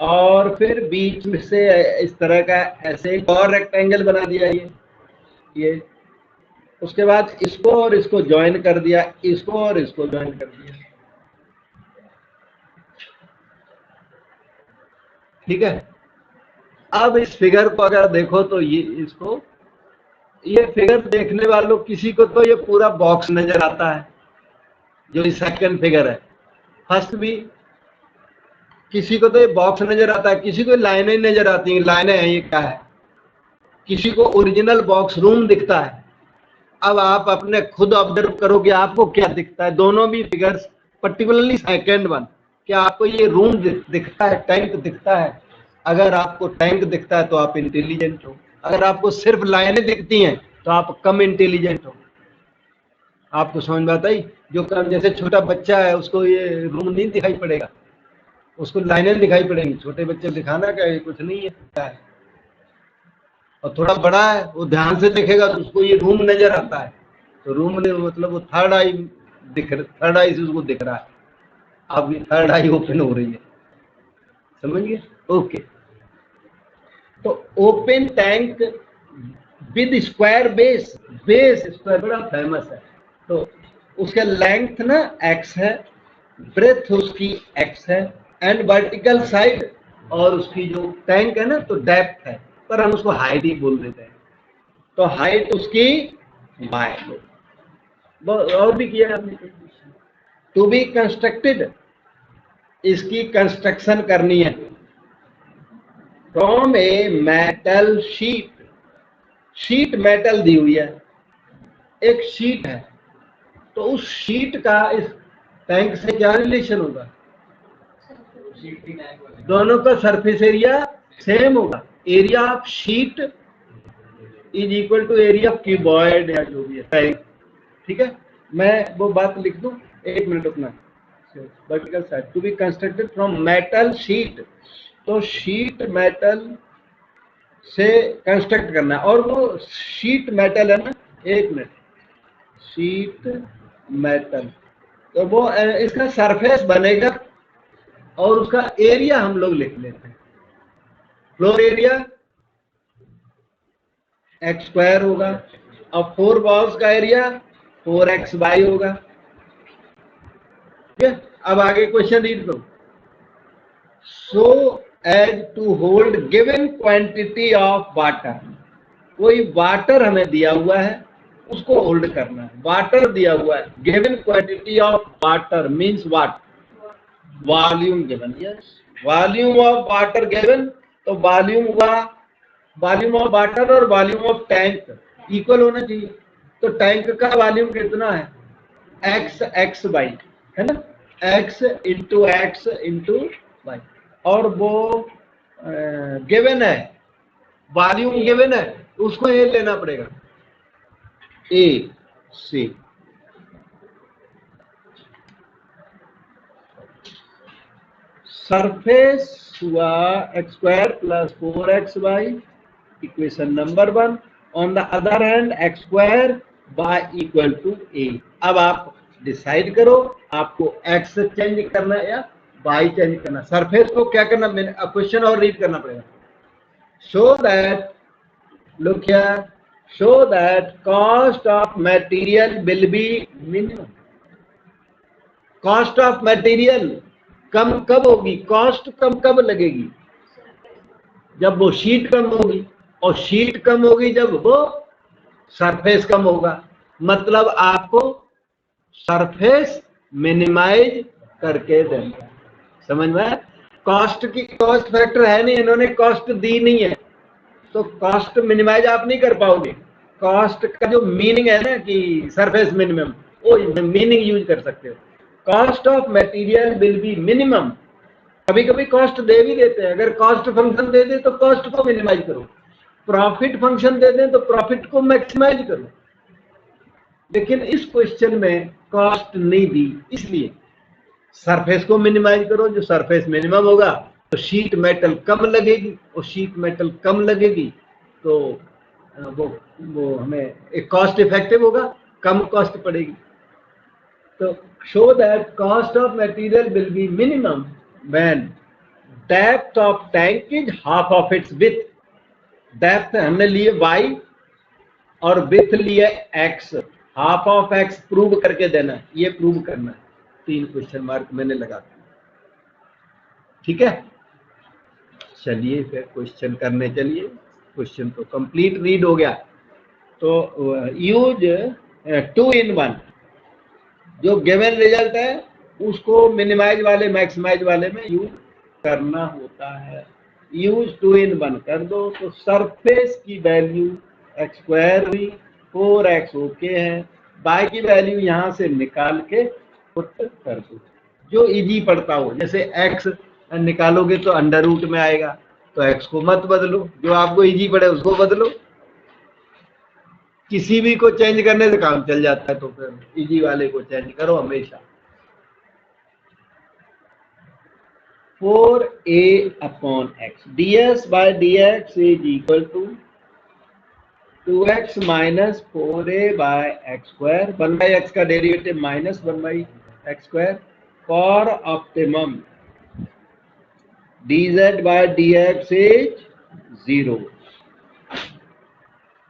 और फिर बीच में से इस तरह का ऐसे एक और रेक्टेंगल बना दिया ये, उसके बाद इसको और इसको ज्वाइन कर दिया, इसको और इसको ज्वाइन कर दिया, ठीक है। अब इस फिगर को अगर देखो तो ये फिगर देखने वालों किसी को तो ये पूरा बॉक्स नजर आता है, जो सेकंड फिगर है। फर्स्ट भी किसी को तो ये बॉक्स नजर आता है, किसी को लाइनें नजर आती हैं, लाइनें हैं ये क्या है, किसी को ओरिजिनल बॉक्स रूम दिखता है। अब आप अपने खुद ऑब्जर्व करो कि आपको क्या दिखता है, दोनों भी फिगर्स, पर्टिकुलरली सेकंड वन, क्या आपको ये रूम दिखता है, टैंक दिखता है। अगर आपको टैंक दिखता है तो आप इंटेलिजेंट हो, अगर आपको सिर्फ लाइनें दिखती हैं तो आप कम इंटेलिजेंट हो। आपको समझ में आता ही, जो कम, जैसे छोटा बच्चा है उसको ये रूम नहीं दिखाई पड़ेगा, उसको लाइनें दिखाई पड़ेंगी, छोटे बच्चे दिखाना क्या है, कुछ नहीं है। और थोड़ा बड़ा है वो ध्यान से देखेगा तो उसको ये रूम नजर आता है, तो रूम ने मतलब वो थर्ड आई थर्ड आई से उसको दिख रहा है, अब ये थर्ड आई ओपन हो रही है, समझ गए। ओके, तो open tank with square base, base square बड़ा फेमस है, तो उसका लेंथ ना x है, ब्रेथ उसकी x है, एंड वर्टिकल साइड, और उसकी जो टैंक है ना तो डेप्थ है, पर हम उसको हाइट ही बोल देते हैं, तो हाइट उसकी y, और भी किया हमने। टू बी कंस्ट्रक्टेड, इसकी कंस्ट्रक्शन करनी है from a metal sheet, sheet metal दी हुई है, एक शीट है, तो उस शीट का इस टैंक से क्या रिलेशन होगा, दोनों का सरफेस एरिया सेम होगा, area of sheet is equal to area of cuboid या जो भी है टैंक, ठीक है। मैं वो बात लिख दूं, एक मिनट रुकना। Vertical side to be constructed from metal sheet, तो शीट मेटल से कंस्ट्रक्ट करना है, और वो शीट मेटल है ना, एक मिनट, शीट मेटल, तो वो इसका सरफेस बनेगा और उसका एरिया हम लोग लिख लेते हैं, फ्लोर एरिया एक्स स्क्वायर होगा, और 4 वॉल्स का एरिया 4xy होगा, ठीक है। अब आगे क्वेश्चन रीड करो। So as to hold given quantity of water, कोई वाटर हमें दिया हुआ है उसको होल्ड करना है, वाटर दिया हुआ है, given quantity of water means what, volume given, yes, volume of water given, तो वॉल्यूम हुआ, वॉल्यूम ऑफ वाटर और वॉल्यूम ऑफ टैंक इक्वल होना चाहिए। तो टैंक का वॉल्यूम कितना है, एक्स वाई, है ना, एक्स इंटू वाई, और वो गिवन है, वॉल्यूम गिवन है, उसको ए लेना पड़ेगा, ए सी। सरफेस हुआ x square plus 4xy, equation number 1। On the other hand x square by equal to a. अब आप डिसाइड करो आपको एक्स चेंज करना है या वाई चेंज करना। सरफेस को क्या करना, क्वेश्चन और रीड करना पड़ेगा। Show that, look here, show that cost of material will be minimum. Cost of material कम कब होगी, कॉस्ट कम कब लगेगी, जब वो शीट कम होगी, और शीट कम होगी जब वो सरफेस कम होगा। मतलब आपको सरफेस मिनिमाइज करके देना, समझ में। कॉस्ट की, कॉस्ट फैक्टर है नहीं, इन्होंने कॉस्ट दी नहीं है, तो कॉस्ट मिनिमाइज आप नहीं कर पाओगे। कॉस्ट का जो मीनिंग है ना कि सरफेस मिनिमम, वो मीनिंग यूज कर सकते हो। Cost of material will be minimum. कभी कभी कॉस्ट दे भी देते हैं, अगर कॉस्ट फंक्शन दे दे तो कॉस्ट को मिनिमाइज करो, प्रॉफिट फंक्शन दे दें तो प्रॉफिट को मैक्सिमाइज करो। लेकिन इस क्वेश्चन में कॉस्ट नहीं दी, इसलिए सरफेस को मिनिमाइज करो। जो सरफेस मिनिमम होगा तो शीट मेटल कम लगेगी, और शीट मेटल कम लगेगी तो वो हमें एक कॉस्ट इफेक्टिव होगा, कम कॉस्ट पड़ेगी। तो show that cost of material will be minimum when depth of tank is half of its with. Depth हमने लिए y और विथ लिए x, half of x prove करके देना है, ये प्रूव करना है। 3 क्वेश्चन मार्क मैंने लगा दिया, ठीक है। चलिए फिर क्वेश्चन करने चलिए। क्वेश्चन तो कंप्लीट रीड हो गया। तो यूज 2 in 1, जो गिवन रिजल्ट है उसको मिनिमाइज वाले मैक्सिमाइज वाले में यूज करना होता है। यूज 2 in 1 कर दो तो सरफेस की वैल्यू एक्स स्क्वायर हुई, 4x ओके है, बाई की वैल्यू यहां से निकाल के पुट कर दो, जो इजी पड़ता हो। जैसे x निकालोगे तो अंडर रूट में आएगा, तो x को मत बदलो, जो आपको इजी पड़े उसको बदलो। किसी भी को चेंज करने से काम चल जाता है, तो फिर इजी वाले को चेंज करो हमेशा। 4a upon x, ds by dx is equal to 2x minus 4a by x square, 1 by x का derivative minus 1 by x square, for optimum dz by dx is 0।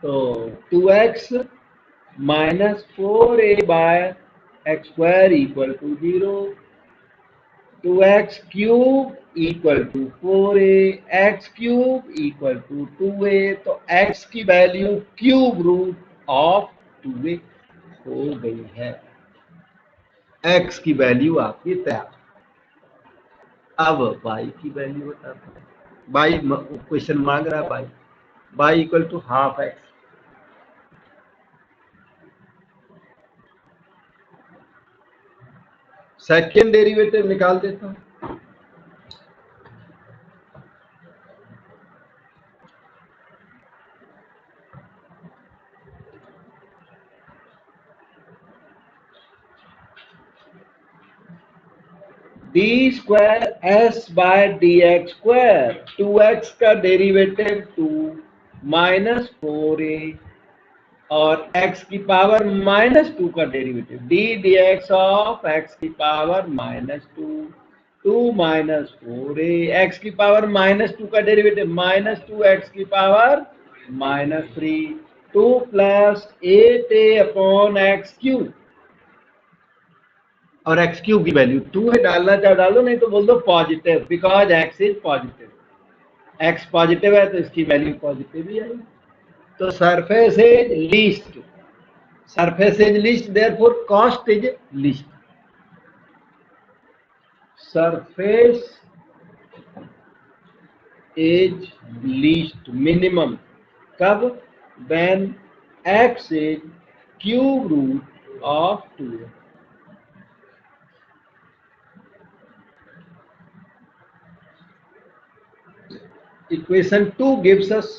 तो 2x minus 4a by x square equal to 0, 2x cube equal to 4a, x cube equal to 2a, तो x की value cube root of 2a हो गई है। x की value आपकी तैयार। अब y की वैल्यू बताते हैं। y क्वेश्चन मांग रहा है y equal to half x। Second derivative निकाल देता हूं। d square s by dx square, 2x का डेरिवेटिव 2 माइनस 4a और x की पावर -2 का derivative, d dx of x की पावर -2, 2 माइनस 4a, x की पावर -2 का डेरिवेटिव -2 x की power -3, 2 plus 8a upon x cube, और x क्यूब की वैल्यू 2 है, डालना चाहे डालो, नहीं तो बोल दो positive, because x is positive. x positive है तो इसकी वैल्यू पॉजिटिव ही आएगी। तो surface is least, surface is least, therefore cost is least. Surface is least minimum कब? When x is cube root of 2a। Equation 2 gives us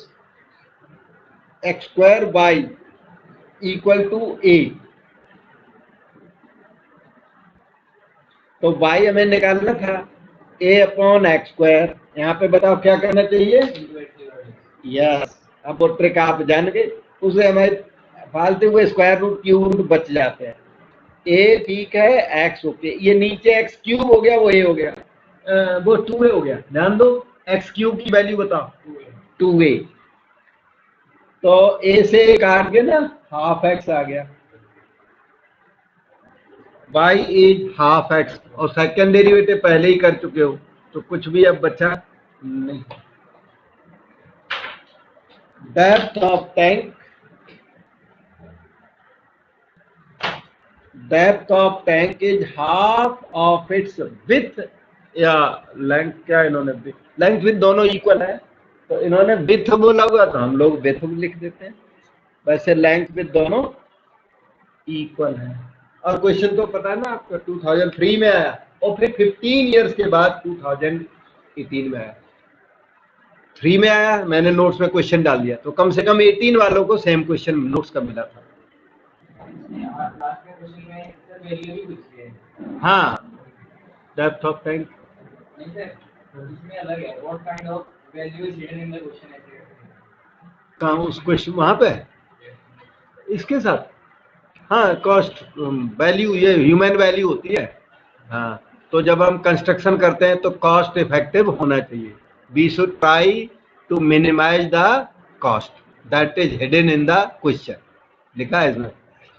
x square y equal to a। तो y हमें निकालना था a upon x square. यहाँ पे बताओ क्या करना चाहिए? यस, अब वो ट्रिक आप जान गए, उसे हमें फालतू हुए स्क्वायर रूट क्यूब रूट बच जाते हैं। a ठीक है, x ओके, ये नीचे x क्यूब हो गया, वो a हो गया, वो 2a हो गया। ध्यान दो, x क्यूब की वैल्यू बताओ 2a, तो a से काट के ना हाफ x आ गया, y इज हाफ x, और सेकंड डेरिवेटिव पहले ही कर चुके हो तो कुछ भी अब बचा नहीं। Depth of tank, depth of tank is half of its with या लेंथ, क्या इन्होंने लेंथ विथ दोनों इक्वल है, तो इन्होंने विथ बोला हुआ तो हम लोग विथ लिख देते हैं, वैसे लेंथ विथ दोनों इक्वल है। और क्वेश्चन तो पता है ना आपका 2003 में आया, और फिर 15 इयर्स के बाद 2018 में आया। 3 में आया, मैंने नोट्स में क्वेश्चन डाल दिया, तो कम से कम 18 वालों को सेम क्वेश्चन नोट्स का मिला था। हाँ, डेप्थ ऑफ टैंक कहाँ, उस क्वेश्चन वहां पे इसके साथ, हाँ कॉस्ट वैल्यू, ये ह्यूमन वैल्यू होती है। हाँ, तो जब हम कंस्ट्रक्शन करते हैं तो कॉस्ट इफेक्टिव होना चाहिए। We should try to minimize the cost, that is hidden in the question, लिखा है इसमें।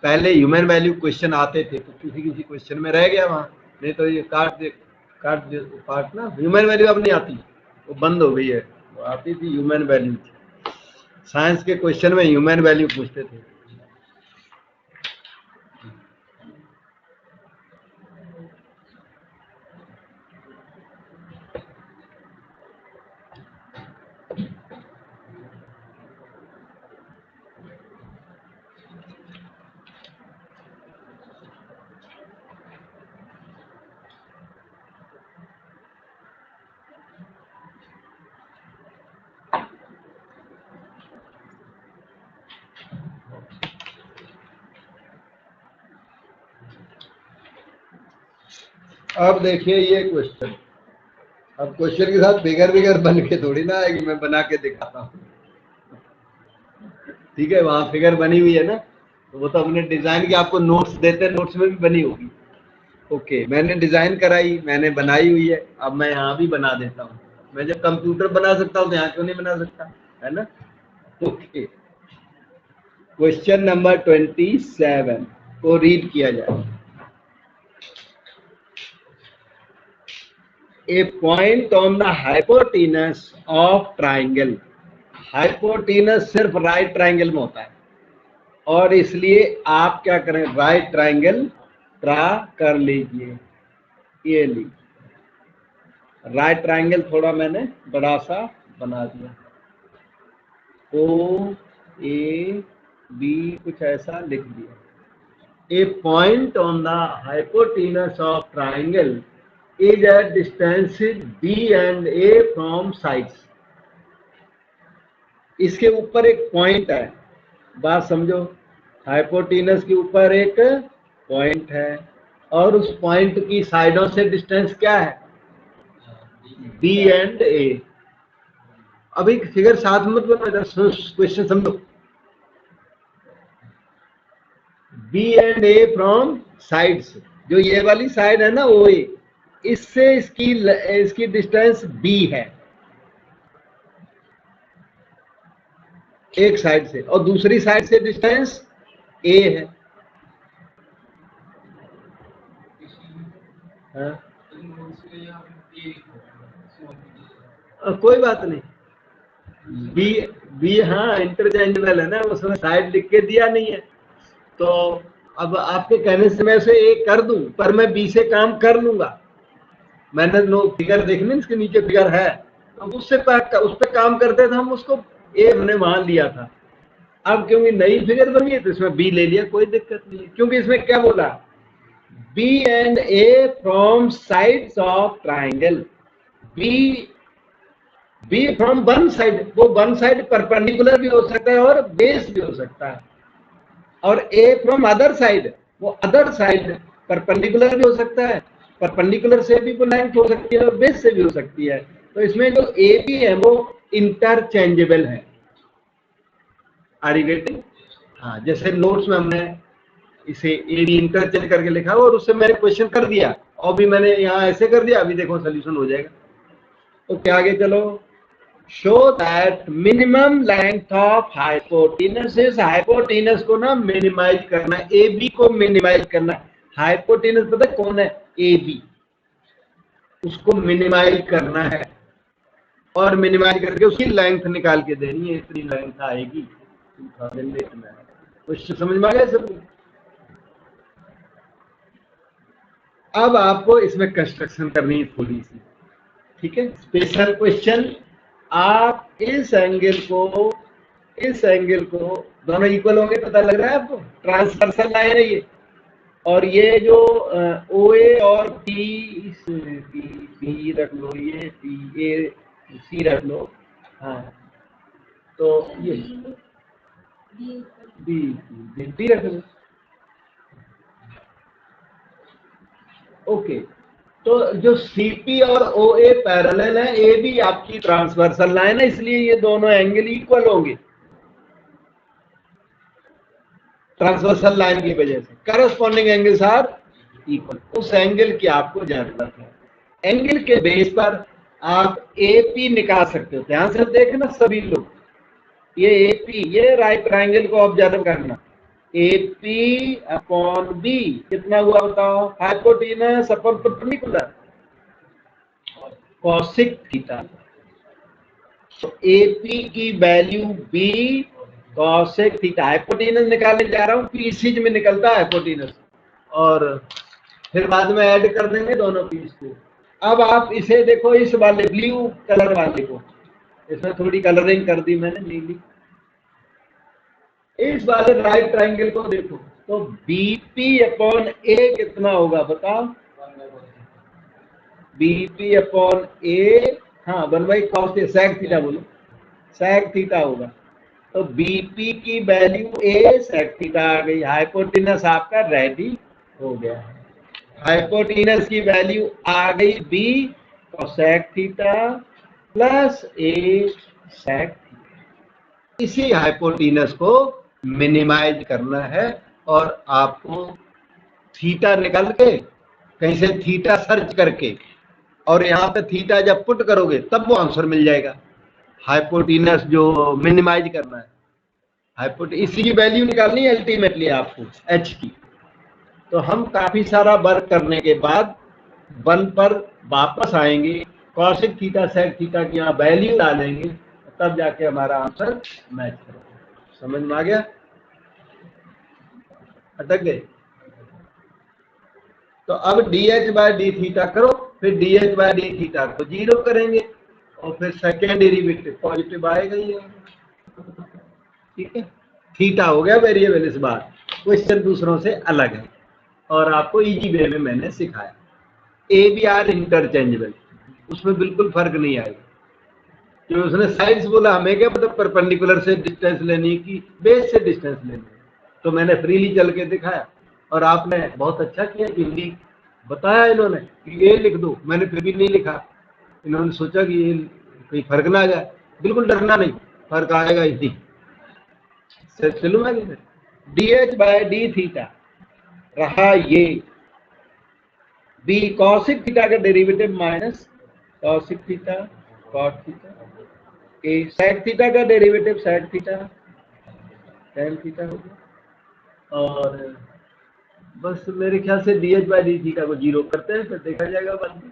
पहले ह्यूमन वैल्यू क्वेश्चन आते थे तो किसी क्वेश्चन में रह गया वहां, नहीं तो ये पार्ट ना, ह्यूमन वैल्यू अब नहीं आती, वो बंद हो गई है, वो आती थी ह्यूमन वैल्यू। साइंस के क्वेश्चन में ह्यूमन वैल्यू पूछते थे। अब देखिए ये क्वेश्चन, अब क्वेश्चन के साथ फिगर बन के थोड़ी ना आएगी, मैं बना के दिखाता हूँ। ठीक है, वहां फिगर बनी हुई है ना, तो वो तो हमने डिजाइन की, आपको नोट्स देते, नोट्स में भी बनी होगी। ओके, मैंने डिजाइन कराई, मैंने बनाई हुई है, अब मैं यहाँ भी बना देता हूँ। मैं जब कंप्यूटर बना सकता हूँ तो यहाँ क्यों नहीं बना सकता, है ना। ओके, क्वेश्चन नंबर 27 को रीड किया जाए। A point on the hypotenuse of triangle, hypotenuse सिर्फ राइट ट्राइंगल में होता है, और इसलिए आप क्या करें, राइट ट्राइंगल ड्रा कर लीजिए। ये ली राइट ट्राइंगल, थोड़ा मैंने बड़ा सा बना दिया, O A B कुछ ऐसा लिख दिया। A point on the hypotenuse of triangle is at distances B and A from sides। इसके ऊपर एक पॉइंट है, बात समझो, हाइपोटेनस के ऊपर एक पॉइंट है, और उस पॉइंट की साइडों से डिस्टेंस क्या है, B एंड A। अभी फिगर साथ मत बना, क्वेश्चन समझो। B and A from sides, जो ये वाली साइड है ना OA, इससे इसकी डिस्टेंस B है एक साइड से, और दूसरी साइड से डिस्टेंस A है। हाँ? कोई बात नहीं, बी हाँ इंटरचेंजेबल है ना, उसमें साइड लिख के दिया नहीं है, तो अब आपके कहने से मैं उसे A कर दूं, पर मैं B से काम कर लूंगा, मैंने नो फिगर देखने, इसके नीचे फिगर है, तो उस पर काम करते थे हम, उसको ए हमने वहां लिया था। अब क्योंकि नई फिगर बनी है तो इसमें बी ले लिया, कोई दिक्कत नहीं है, क्योंकि इसमें क्या बोला, B and A from sides of triangle, B B from one side, वो वन साइड परपेंडिकुलर भी हो सकता है और बेस भी हो सकता है, और ए फ्रॉम अदर साइड, वो अदर साइड परपेंडिकुलर भी हो सकता है, परपेंडिकुलर से भी वो लेंथ हो सकती है और बेस से भी हो सकती है। तो इसमें जो ए बी है वो इंटरचेंजेबल है। Are you getting? हाँ, जैसे नोट्स में हमने इसे ए बी इंटरचेंज करके लिखा और उससे मैंने क्वेश्चन कर दिया, और भी मैंने यहाँ ऐसे कर दिया, अभी देखो सोल्यूशन हो जाएगा। तो क्या आगे चलो, show that minimum length of hypotenuse is, hypotenuse को ना मिनिमाइज करना है, ए बी को मिनिमाइज करना है। हाइपोटेनस पता है कौन है? ए बी, उसको मिनिमाइज करना है, और मिनिमाइज करके उसकी लेंथ निकाल के देनी है, इतनी लेंथ आएगी 2008 में। कुछ समझ में आ गया सब? अब आपको इसमें कंस्ट्रक्शन करनी है थोड़ी सी, ठीक है, स्पेशल क्वेश्चन। आप इस एंगल को दोनों इक्वल होंगे, पता लग रहा है आपको, ट्रांसवर्सल लाइन है ये, और ये जो ओ ए और पी बी रख लो, ये पी ए सी रख लो, हाँ, तो ये बी डी रख लो, ओके। तो जो सीपी और ओ ए पैरेलल है, ए भी आपकी ट्रांसवर्सल लाइन है, इसलिए ये दोनों एंगल इक्वल होंगे ट्रांसवर्सल लाइन की वजह से, करस्पॉन्डिंग एंगल्स आर इक्वल। उस एंगल की आपको जरूरत है, एंगल के बेस पर आप एपी निकाल सकते हो। ध्यान से देखना सभी लोग, ये एपी, ये राइट ट्राइंगल को ऑब्जर्व करना, एपी अपॉन बी कितना हुआ बताओ, hypotenuse upon perpendicular, cosec theta. तो एपी की value B cosec theta, hypotenuse निकालने जा रहा हूं, पीसीज में निकलता है हाइपोटेनस, और फिर बाद में ऐड कर देंगे दोनों पीस को। अब आप इसे देखो, इस वाले ब्लू कलर वाले को, इसमें थोड़ी कलरिंग कर दी मैंने नीली, इस वाले राइट ट्राइंगल को देखो, तो बीपी अपॉन ए कितना होगा बताओ, बीपी अपॉन ए, हाँ 1/cos sec थीटा बोलो, sec थीटा होगा। तो बीपी की वैल्यू ए sec थीटा आ गई, हाइपोटेनस आपका रेडी हो गया है। हाइपोटेनस की वैल्यू आ गई बी cosec थीटा प्लस ए sec थीटा। इसी हाइपोटेनस को मिनिमाइज करना है, और आपको थीटा निकाल के कहीं से थीटा सर्च करके, और यहाँ पे थीटा जब पुट करोगे तब वो आंसर मिल जाएगा। हाइपोटेनस जो मिनिमाइज करना है, इसी की वैल्यू निकालनी है अल्टीमेटली आपको, एच की। तो हम काफी सारा वर्क करने के बाद 1 पर वापस आएंगे, कॉसिक थीटा सेक थीटा की यहाँ वैल्यू डालेंगे, तब जाके हमारा आंसर मैच करेगा। समझ में आ गया? अटक गए? तो अब dh बाय डी थीटा करो, फिर dh बाय डी थीटा को 0 करेंगे, और फिर सेकेंड डेरिवेटिव पॉजिटिव आएगा ही आएगा। ठीक है, थीटा हो गया वेरिएबल। इस बार क्वेश्चन दूसरों से अलग है, और आपको इजी वे में मैंने सिखाया। ए बी आर इंटरचेंजेबल, उसमें बिल्कुल फर्क नहीं आएगा। जो उसने साइड्स बोला, हमें क्या पता परपेंडिकुलर से डिस्टेंस लेनी की बेस से डिस्टेंस लेनी, तो मैंने फ्रीली चल के दिखाया, और आपने बहुत अच्छा किया कि हिंदी बताया इन्होंने कि ये लिख दो, मैंने फिर भी नहीं लिखा। इन्होंने सोचा कि ये कोई फर्क ना आ जाए, बिल्कुल डरना नहीं, फर्क आएगा ही। चलो मैं d h by d theta रहा ये, बी कॉसिक थीटा का derivative minus cosec theta cot theta, a sec theta का derivative sec theta tan theta हो गया, और बस मेरे ख्याल से d h by d theta को 0 करते हैं, फिर देखा जाएगा बाद में।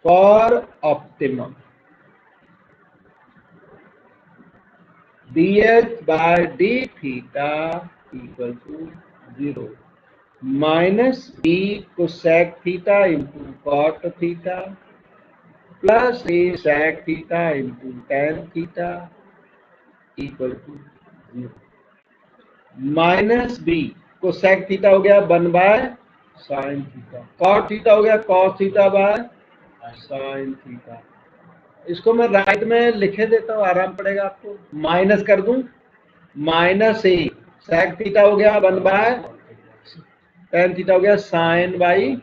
For optimum dh by d theta equal to 0, minus B cosec theta into cot theta plus a sec theta into tan theta equal to 0। Minus B cosec theta हो गया 1 बाय साइन थीटा, कॉट थीटा हो गया cos theta by sine theta. इसको मैं right में लिखे देता हूँ, आराम पड़ेगा आपको। माइनस कर दूं, माइनस ए सेक थीटा हो गया 1 बाय टेन थीटा हो गया साइन बाई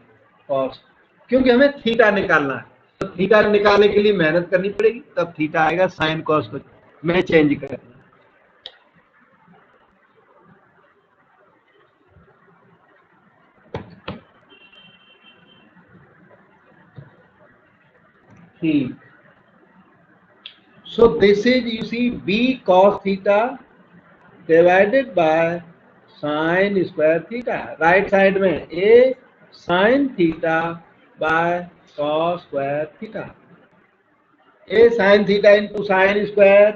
कॉस, क्योंकि हमें थीटा निकालना है तो थीटा निकालने के लिए मेहनत करनी पड़ेगी, तब थीटा आएगा साइन कॉस को मैं चेंज करना। ठीक, so this is you see b cos theta divided by sin square theta, right side में a sin theta by cos square theta, a sin theta into sin square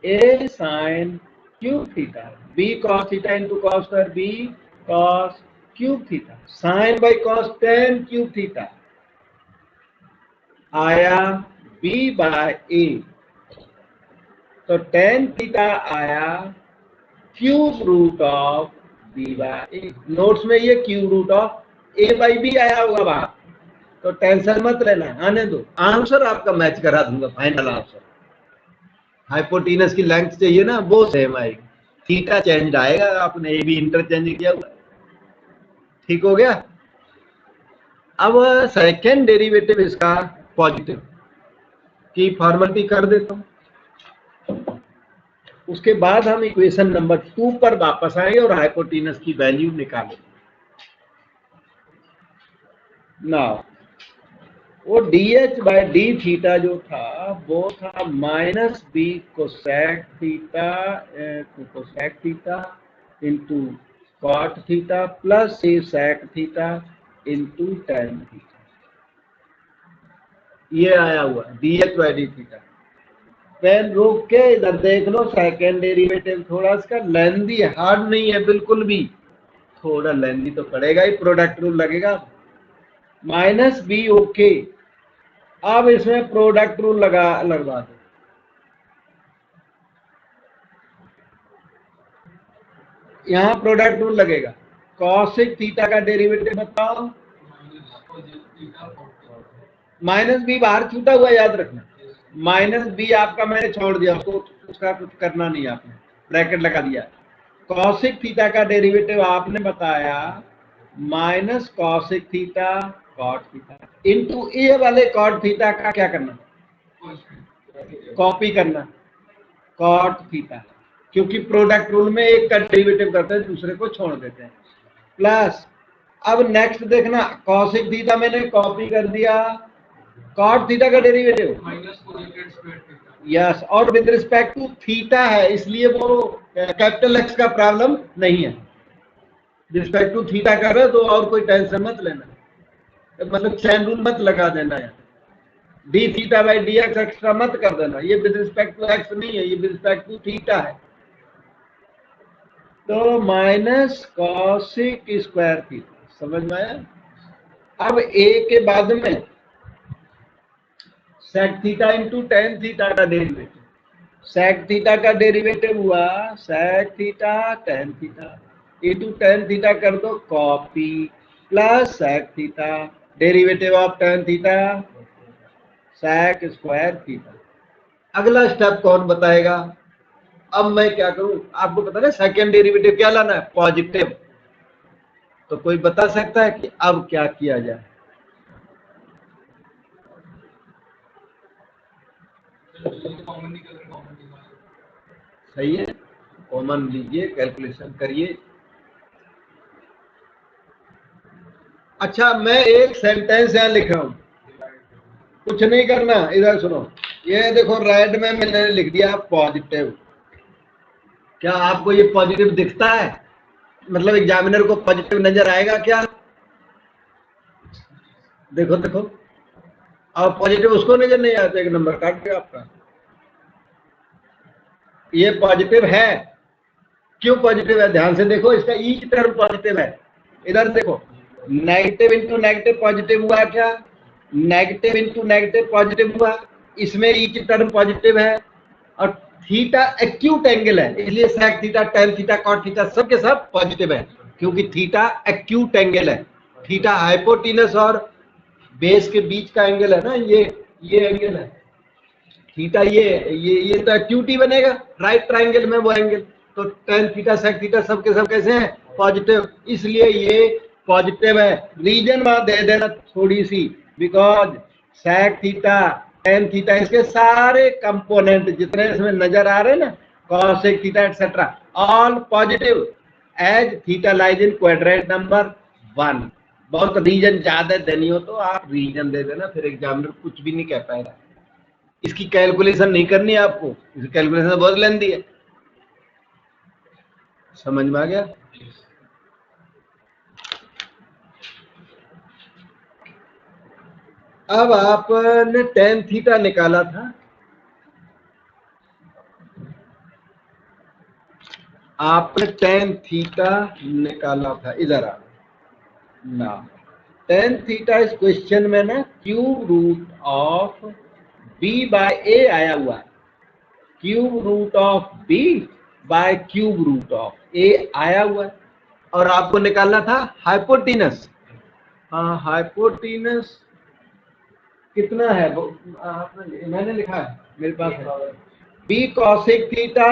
a sin cube theta, b cos theta into cos square b cos cube theta, sin by cos tan cube theta आया b by a, तो tan theta आया cube root of B by A. Notes में ये cube root of A by B आया होगा बाहर, तो tension मत लेना, आने दो, आंसर आपका मैच करा दूंगा, फाइनल आंसर। हाइपोटेनस की लेंथ चाहिए ना, वो सेम आएगी, थीटा चेंज आएगा, आपने ए बी इंटरचेंज किया हुआ। ठीक हो गया। अब सेकेंड डेरिवेटिव इसका पॉजिटिव की फॉर्मेलिटी कर देता हूं, उसके बाद हम इक्वेशन नंबर 2 पर वापस आएंगे और हाइपोटेनस की वैल्यू निकालेंगे। ना वो dh बाय डी थीटा जो था वो था minus B cosec theta into cot theta plus a sec theta into tan theta, ये आया हुआ dh by d theta. Pen रोक के इधर देख लो, सेकेंड डेरिवेटिव थोड़ा इसका लेंदी, हार्ड नहीं है बिल्कुल भी, थोड़ा लेंदी तो पड़ेगा ही, प्रोडक्ट रूल लगेगा। माइनस बी ओके, अब इसमें प्रोडक्ट रूल लगवा दो। यहां प्रोडक्ट रूल लगेगा, कॉसिक थीटा का डेरिवेटिव बताओ, माइनस बी बाहर छूटा हुआ याद रखना, माइनस बी आपका मैंने छोड़ दिया, उसका कुछ करना नहीं, आपने ब्रैकेट लगा दिया। कॉसिक थीटा का डेरिवेटिव आपने बताया minus cosec theta cot theta into a वाले कॉट थीटा का क्या करना, कॉपी करना कॉट थीटा, क्योंकि प्रोडक्ट रूल में एक का डेरिवेटिव करते हैं दूसरे को छोड़ देते हैं, प्लस अब नेक्स्ट देखना, कॉसिक थीटा मैंने कॉपी कर दिया, कॉट थीटा का डेरिवेटिव यस, और विद रिस्पेक्ट टू थीटा है, इसलिए वो कैपिटल एक्स का प्रॉब्लम नहीं है, रिस्पेक्ट टू थीटा कर रहे तो और कोई टेंशन मत लेना, मतलब चैन रूल मत लगा देना है, D theta by D x extra मत कर देना, ये विद रिस्पेक्ट टू एक्स नहीं है, ये विद रिस्पेक्ट टू थीटा है। तो माइनस कॉसिक स्क्वायर थीटा, समझ में आया। अब ए के बाद में sec theta into tan theta का डेरिवेटिव, सेक थीटा का डेरिवेटिव हुआ sec theta tan theta into tan theta कर दो copy plus sec theta, derivative of tan theta sec square theta. अगला स्टेप कौन बताएगा, अब मैं क्या करूं, आपको पता है सेकेंड डेरिवेटिव क्या लाना है, पॉजिटिव, तो कोई बता सकता है कि अब क्या किया जाए। सही है, कॉमन लीजिए, कैलकुलेशन करिए। अच्छा, मैं एक सेंटेंस यहां लिख रहा हूं, कुछ नहीं करना, इधर सुनो, ये देखो रेड में मैंने लिख दिया पॉजिटिव, क्या आपको ये पॉजिटिव दिखता है, मतलब एग्जामिनर को पॉजिटिव नजर आएगा क्या, देखो देखो, और पॉजिटिव उसको नजर नहीं आता, एक नंबर काट दिया आपका। ये पॉजिटिव है, क्यों पॉजिटिव है, ध्यान से देखो, इसका ईच टर्म पॉजिटिव है, इधर देखो, नेगेटिव इंटू नेगेटिव पॉजिटिव हुआ क्या, नेगेटिव इंटू नेगेटिव पॉजिटिव हुआ, इसमें ई की टर्म पॉजिटिव है, और थीटा एक्यूट एंगल है, इसलिए sec theta, tan theta, cot theta सब के सब पॉजिटिव है, क्योंकि थीटा एक्यूट एंगल है। थीटा हाइपोटेनस और बेस के बीच का एंगल है ना, ये एंगल है थीटा, ये तो एक्यूट ही बनेगा राइट ट्राइंगल में वो एंगल। तो टेन थीटा सेक थीटा सब के सब कैसे हैं, पॉजिटिव, इसलिए ये पॉजिटिव है। रीजन वहां दे देना थोड़ी सी, because sec theta tan theta इसके सारे कंपोनेंट जितने इसमें नजर आ रहे हैं ना, cosec theta etcetera, all positive as theta lies in quadrant number 1। बहुत रीजन ज्यादा देनी हो तो आप रीजन दे देना, फिर एग्जामिनर कुछ भी नहीं कह पाएगा। इसकी कैलकुलेशन नहीं करनी है आपको, इसकी कैलकुलेशन बहुत लेंदी है। समझ में आ गया? अब आपने टेन थीटा निकाला था, आपने टेन थीटा निकाला था, इधर आ ना, टेन थीटा इस क्वेश्चन में ना cube root of b by a आया हुआ है, cube root of b by cube root of a आया हुआ है, और आपको निकालना था हाइपोटेनस। हाँ, हाइपोटेनस कितना है वो आपने, मैंने लिखा है मेरे पास है, बी कॉसेक थीटा,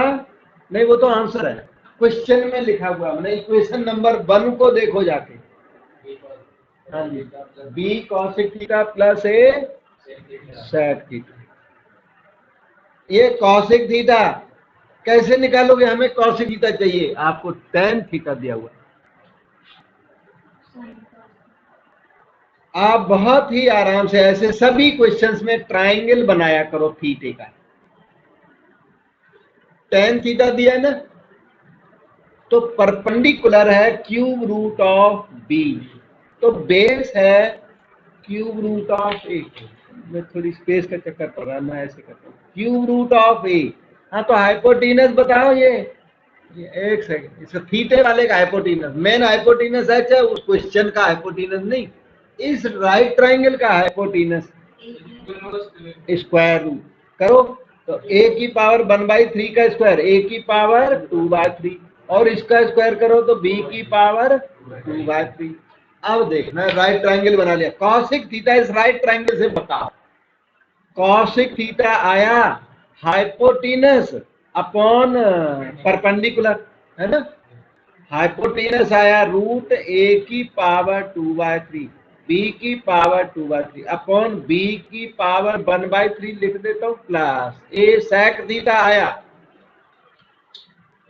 नहीं वो तो आंसर है, क्वेश्चन में लिखा हुआ, मैंने इक्वेशन नंबर 1 को देखो जाके। हाँ जी, B cosec theta plus a sec theta. ये कॉसेक थीटा कैसे निकालोगे, हमें कॉसेक थीटा चाहिए, आपको टेन थीटा दिया हुआ। आप बहुत ही आराम से ऐसे सभी क्वेश्चंस में ट्रायंगल बनाया करो थीटे का। टेन थीटा दिया ना, तो परपेंडिकुलर है क्यूब रूट ऑफ बी, तो बेस है क्यूब रूट ऑफ ए। मैं थोड़ी स्पेस का चक्कर पड़ रहा है, मैं ऐसे करता हूँ, क्यूब रूट ऑफ ए। हाँ, तो हाइपोटेनस बताओ, ये एक सेकंड, इसका थीटे वाले का हाइपोटेनस, मेन हाइपोटेनस है, चाहे उस क्वेश्चन का हाइपोटेनस नहीं, इस राइट ट्राइंगल का हाइपोटेनस स्क्वायर रूट करो, तो a की पावर 1/3 का स्क्वायर, a की पावर 2/3, और इसका स्क्वायर करो तो b की पावर 2/3। अब देखना, राइट ट्राइंगल बना लिया, कॉसिक थीटा इस राइट ट्राइंगल से बताओ, कॉसिक थीटा आया हाइपोटेनस अपॉन परपेंडिकुलर, है ना, हाइपोटेनस आया रूट a की पावर 2/3, b की पावर 2/3 अपॉन b की पावर 1/3 लिख देता हूं, प्लस a सेक थीटा आया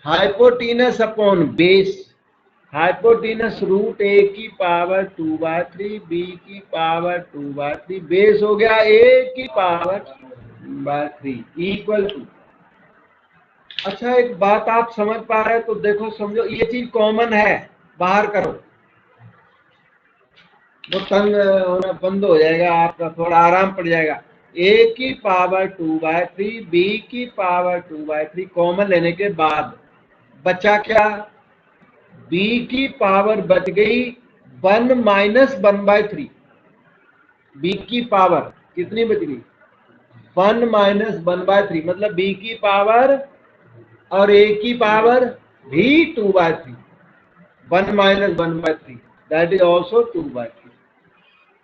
hypotenuse upon base, hypotenuse root a की पावर 2/3, b की पावर 2/3, बेस हो गया a की पावर 3 इक्वल टू। अच्छा, एक बात आप समझ पा रहे हैं तो देखो, समझो, ये चीज कॉमन है, बाहर करो, वो तंग होना बंद हो जाएगा, आपका थोड़ा आराम पड़ जाएगा। a की पावर 2/3, b की पावर 2/3 कॉमन लेने के बाद बचा क्या, b की पावर बच गई 1 माइनस 1/3, b की पावर कितनी बच गई, 1 माइनस 1/3, मतलब b की पावर और a की पावर भी 2/3, 1 माइनस 1/3 दैट इज ऑल्सो 2/3।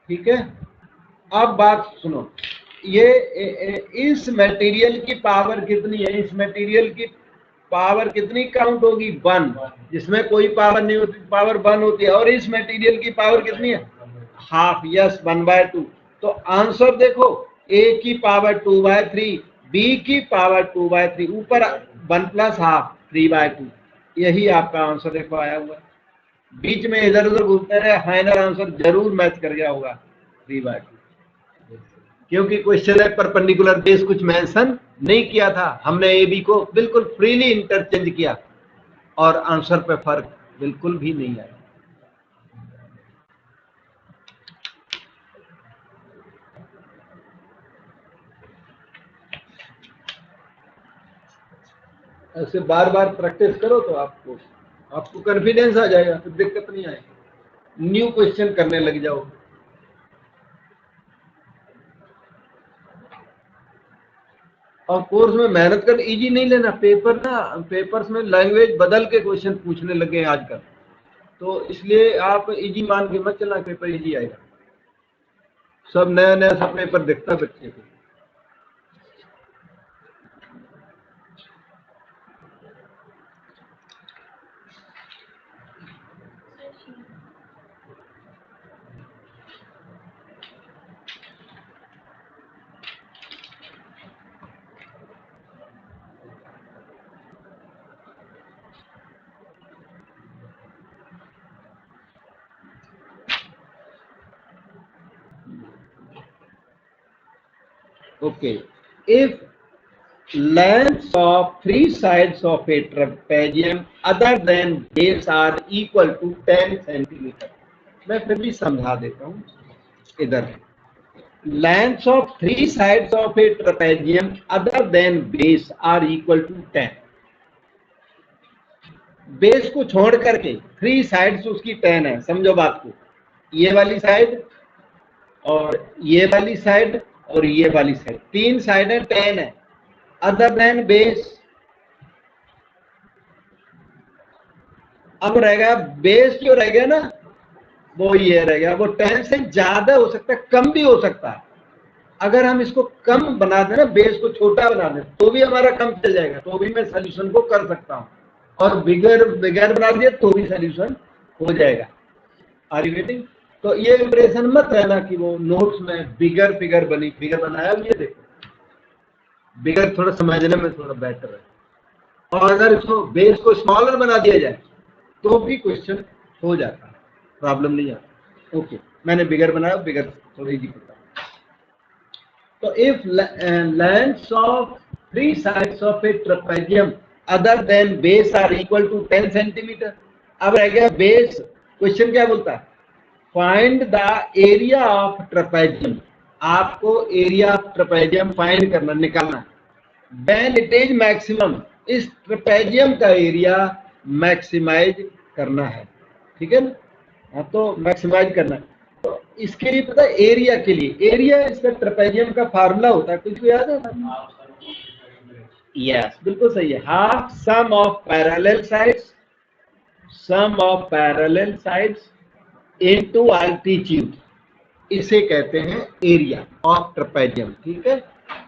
ठीक है, अब बात सुनो, ये इस मटेरियल की पावर कितनी है, इस मटेरियल की पावर कितनी काउंट होगी, 1, जिसमें कोई पावर नहीं होती पावर 1 होती है, और इस मटेरियल की पावर कितनी है, हाफ, यस 1/2। तो आंसर देखो, a की पावर 2/3, b की पावर 2/3, ऊपर 1 प्लस हाफ 3/2, यही आपका आंसर देखो आया हुआ है। बीच में इधर उधर घूमते रहे, फाइनल आंसर जरूर मैच कर गया होगा 3/2, क्योंकि क्वेश्चन है परपेंडिकुलर बेस कुछ मेंशन नहीं किया था, हमने ए बी को बिल्कुल फ्रीली इंटरचेंज किया, और आंसर पे फर्क बिल्कुल भी नहीं आया। ऐसे बार बार प्रैक्टिस करो तो आपको कॉन्फिडेंस आ जाएगा, तो दिक्कत नहीं आएगी। न्यू क्वेश्चन करने लग जाओ। और कोर्स में मेहनत कर, इजी नहीं लेना पेपर ना, पेपर्स में लैंग्वेज बदल के क्वेश्चन पूछने लगे हैं आजकल, तो इसलिए आप इजी मान के मत चलना पेपर इजी आएगा। सब नया नया सब पेपर दिखता है बच्चे को। Okay, if lengths of three sides of a trapezium other than base are equal to 10 centimeter, मैं फिर भी समझा देता हूँ। इधर lengths of three sides of a trapezium other than base are equal to 10, base को छोड़ करके थ्री साइड्स उसकी 10 है, समझो बात को, ये वाली साइड और ये वाली साइड और ये वाली साइड, तीन साइड है 10 है, अदर देन बेस। अब रहेगा बेस जो रह गया ना, वो ये रह गया, वो 10 से ज्यादा हो सकता है, कम भी हो सकता है। अगर हम इसको कम बना दें ना, बेस को छोटा बना दें, तो भी हमारा कम चल जाएगा, तो भी मैं सोल्यूशन को कर सकता हूं। और बिगर बना दिया तो भी सोल्यूशन हो जाएगा। Are you getting? तो ये इंप्रेशन मत रहना कि वो नोट्स में बिगर फिगर बनी, फिगर बनाया, ये देखो बिगर थोड़ा समझने में थोड़ा बेटर है। और अगर इसको बेस को स्मॉलर बना दिया जाए तो भी क्वेश्चन हो जाता है, प्रॉब्लम नहीं आता। ओके, मैंने बिगर बनाया, बिगर थोड़ा इजी करता हूं। तो if lengths of three sides of a trapezium other than base are equal to 10 centimetre. अब रह गया बेस, क्वेश्चन क्या बोलता है? Find the area of trapezium, आपको एरिया ऑफ ट्रेपेजियम फाइंड करना, निकालना। व्हेन इट इज मैक्सिमम, इस ट्रेपेजियम का एरिया मैक्सिमाइज करना है, ठीक है ना? तो मैक्सिमाइज करना है, तो इसके लिए पता है एरिया के लिए, एरिया इसका ट्रेपेजियम का फार्मूला होता है, कुछ भी याद है? यस, बिल्कुल सही है, half sum of parallel sides, sum of parallel sides into altitude, इसे कहते हैं एरिया ऑफ ट्रेपेजियम, ठीक है।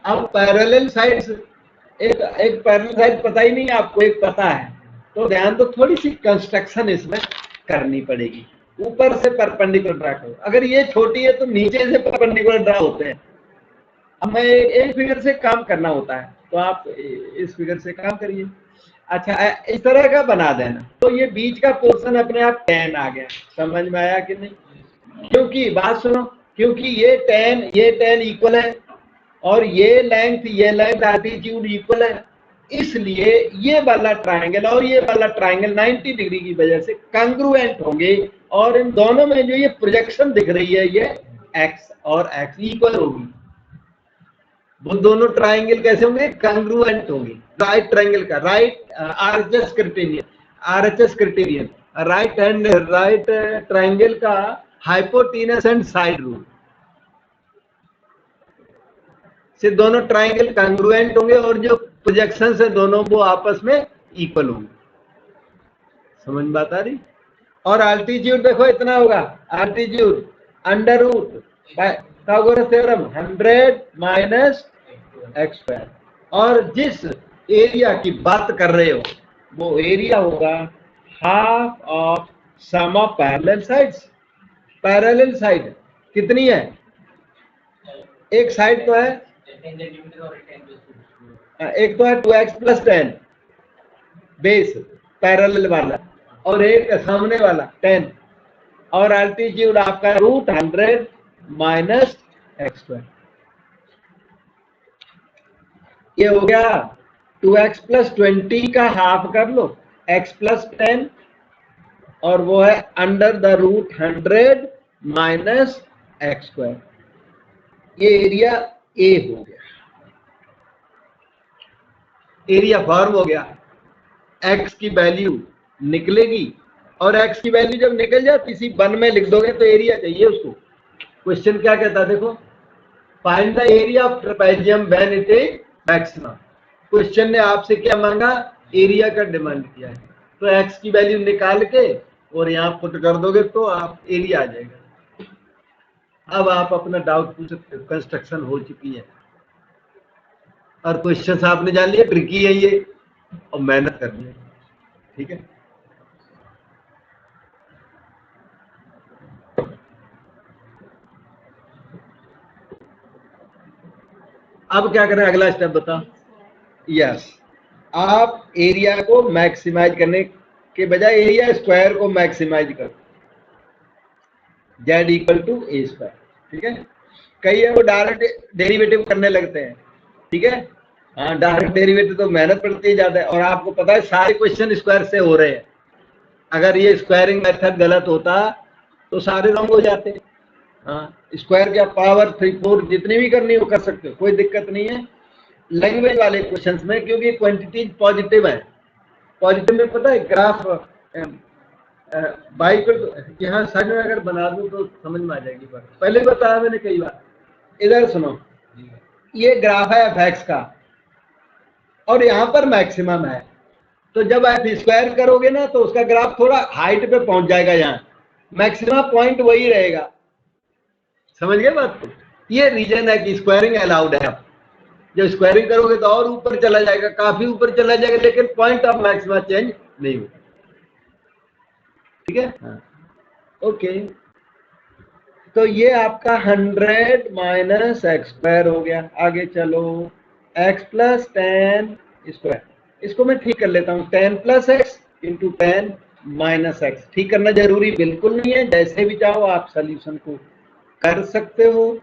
अब पैरेलल साइड्स, एक पैरेलल साइड पता ही नहीं आपको, एक पता है, तो ध्यान दो, थोड़ी सी कंस्ट्रक्शन इसमें करनी पड़ेगी। ऊपर से परपेंडिकुलर ड्रा करो, अगर ये छोटी है तो नीचे से परपेंडिकुलर ड्रा होते हैं। अब मैं एक फिगर से काम करना होता है, तो आप इस फिगर से काम करिए। अच्छा, इस तरह का बना देना, तो ये बीच का पोर्शन अपने आप 10 आ गया, समझ में आया कि नहीं? क्योंकि बात सुनो, क्योंकि ये 10 इक्वल है और ये लेंथ एल्टीट्यूड इक्वल है, इसलिए ये वाला ट्रायंगल और ये वाला ट्रायंगल 90 डिग्री की वजह से कंग्रुएंट होंगे, और इन दोनों में जो ये प्रोजेक्शन दिख रही है, ये x और x इक्वल होगी। वो दोनों ट्रायंगल कैसे होंगे? कंग्रुएंट होंगे। राइट ट्रायंगल का, right RHS criterion, right and right triangle का हाइपोटेनस एंड साइड रूल से दोनों ट्रायंगल कंग्रुएंट होंगे, और जो प्रोजेक्शन है दोनों वो आपस में इक्वल होंगे। समझ में बात आ रही? और अल्टीट्यूड देखो इतना होगा, altitude under root Pythagoras theorem 100 minus x square, और जिस एरिया की बात कर रहे हो वो एरिया होगा half of sum of parallel sides. Parallel side कितनी है? एक साइड तो है, एक तो है 2x प्लस 10 बेस पैरेलल वाला, और एक सामने वाला 10, और अल्टीट्यूड आपका रूट 100 माइनस एक्स स्क्वायर। ये हो गया 2x प्लस 20 का हाफ कर लो, x प्लस 10, और वो है under the root 100 minus x square. ये एरिया ए हो गया, एरिया फॉर्म हो गया। x की वैल्यू निकलेगी और x की वैल्यू जब निकल जाती इसी 1 में लिख दोगे तो एरिया चाहिए उसको। क्वेश्चन क्या कहता है देखो, find the area of trapezium when it is maximum. Question ने आपसे क्या मांगा, एरिया का डिमांड किया है, तो x की वैल्यू निकाल के और यहाँ पुट कर दोगे तो आप एरिया आ जाएगा। अब आप अपना डाउट पूछ सकते हो, कंस्ट्रक्शन हो चुकी है और क्वेश्चन आपने जान लिया ट्रिकी है ये, और मेहनत करनी है, ठीक है। अब क्या करें, अगला स्टेप बताओ। यस, आप एरिया को मैक्सिमाइज करने के बजाय एरिया स्क्वायर को मैक्सिमाइज करो, z equal to A square, ठीक है। कई है वो डायरेक्ट डेरिवेटिव करने लगते हैं, ठीक है। हाँ, डायरेक्ट डेरिवेटिव तो मेहनत पड़ती है ज्यादा, और आपको पता है सारे क्वेश्चन स्क्वायर से हो रहे हैं। अगर ये स्क्वायरिंग मेथड गलत होता तो सारे रॉन्ग हो जाते। हाँ, स्क्वायर क्या पावर 3 4 जितनी भी करनी हो कर सकते हो, कोई दिक्कत नहीं है लैंग्वेज वाले क्वेश्चंस में, क्योंकि क्वांटिटीज पॉजिटिव है। पॉजिटिव में पता है ग्राफ बाइक यहाँ साइड में अगर बना दूं तो समझ में आ जाएगी बात, पहले बताया मैंने कई बार। इधर सुनो, ये ग्राफ है एफ का और यहाँ पर मैक्सिमम है, तो जब आप स्क्वायर करोगे ना तो उसका ग्राफ थोड़ा हाइट पे पहुंच जाएगा, यहाँ मैक्सिमम पॉइंट वही रहेगा। समझ गए बात को? ये रीजन है कि स्क्वायरिंग अलाउड है। जब स्क्वायरिंग करोगे तो और ऊपर चला जाएगा, काफी ऊपर चला जाएगा, लेकिन पॉइंट ऑफ मैक्सिमम चेंज नहीं होगा, ठीक है। हाँ, ओके, तो ये आपका 100 माइनस एक्स स्क्वायर हो गया। आगे चलो, x प्लस 10 स्क्वायर, इसको मैं ठीक कर लेता हूँ, 10 plus x into 10 minus x. ठीक करना जरूरी बिल्कुल नहीं है, जैसे भी चाहो आप सोल्यूशन को कर सकते हो।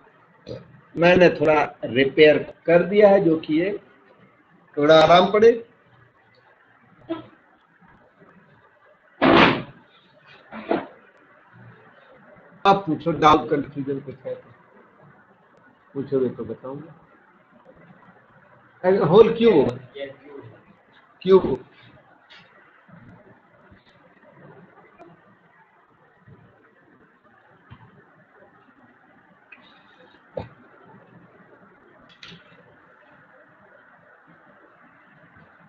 मैंने थोड़ा रिपेयर कर दिया है, जो कि ये थोड़ा आराम पड़े। आप पूछो, डाउट कंफ्यूजन कुछ है तो पूछोगे तो बताऊंगा। होल क्यूब होगा, क्यूब।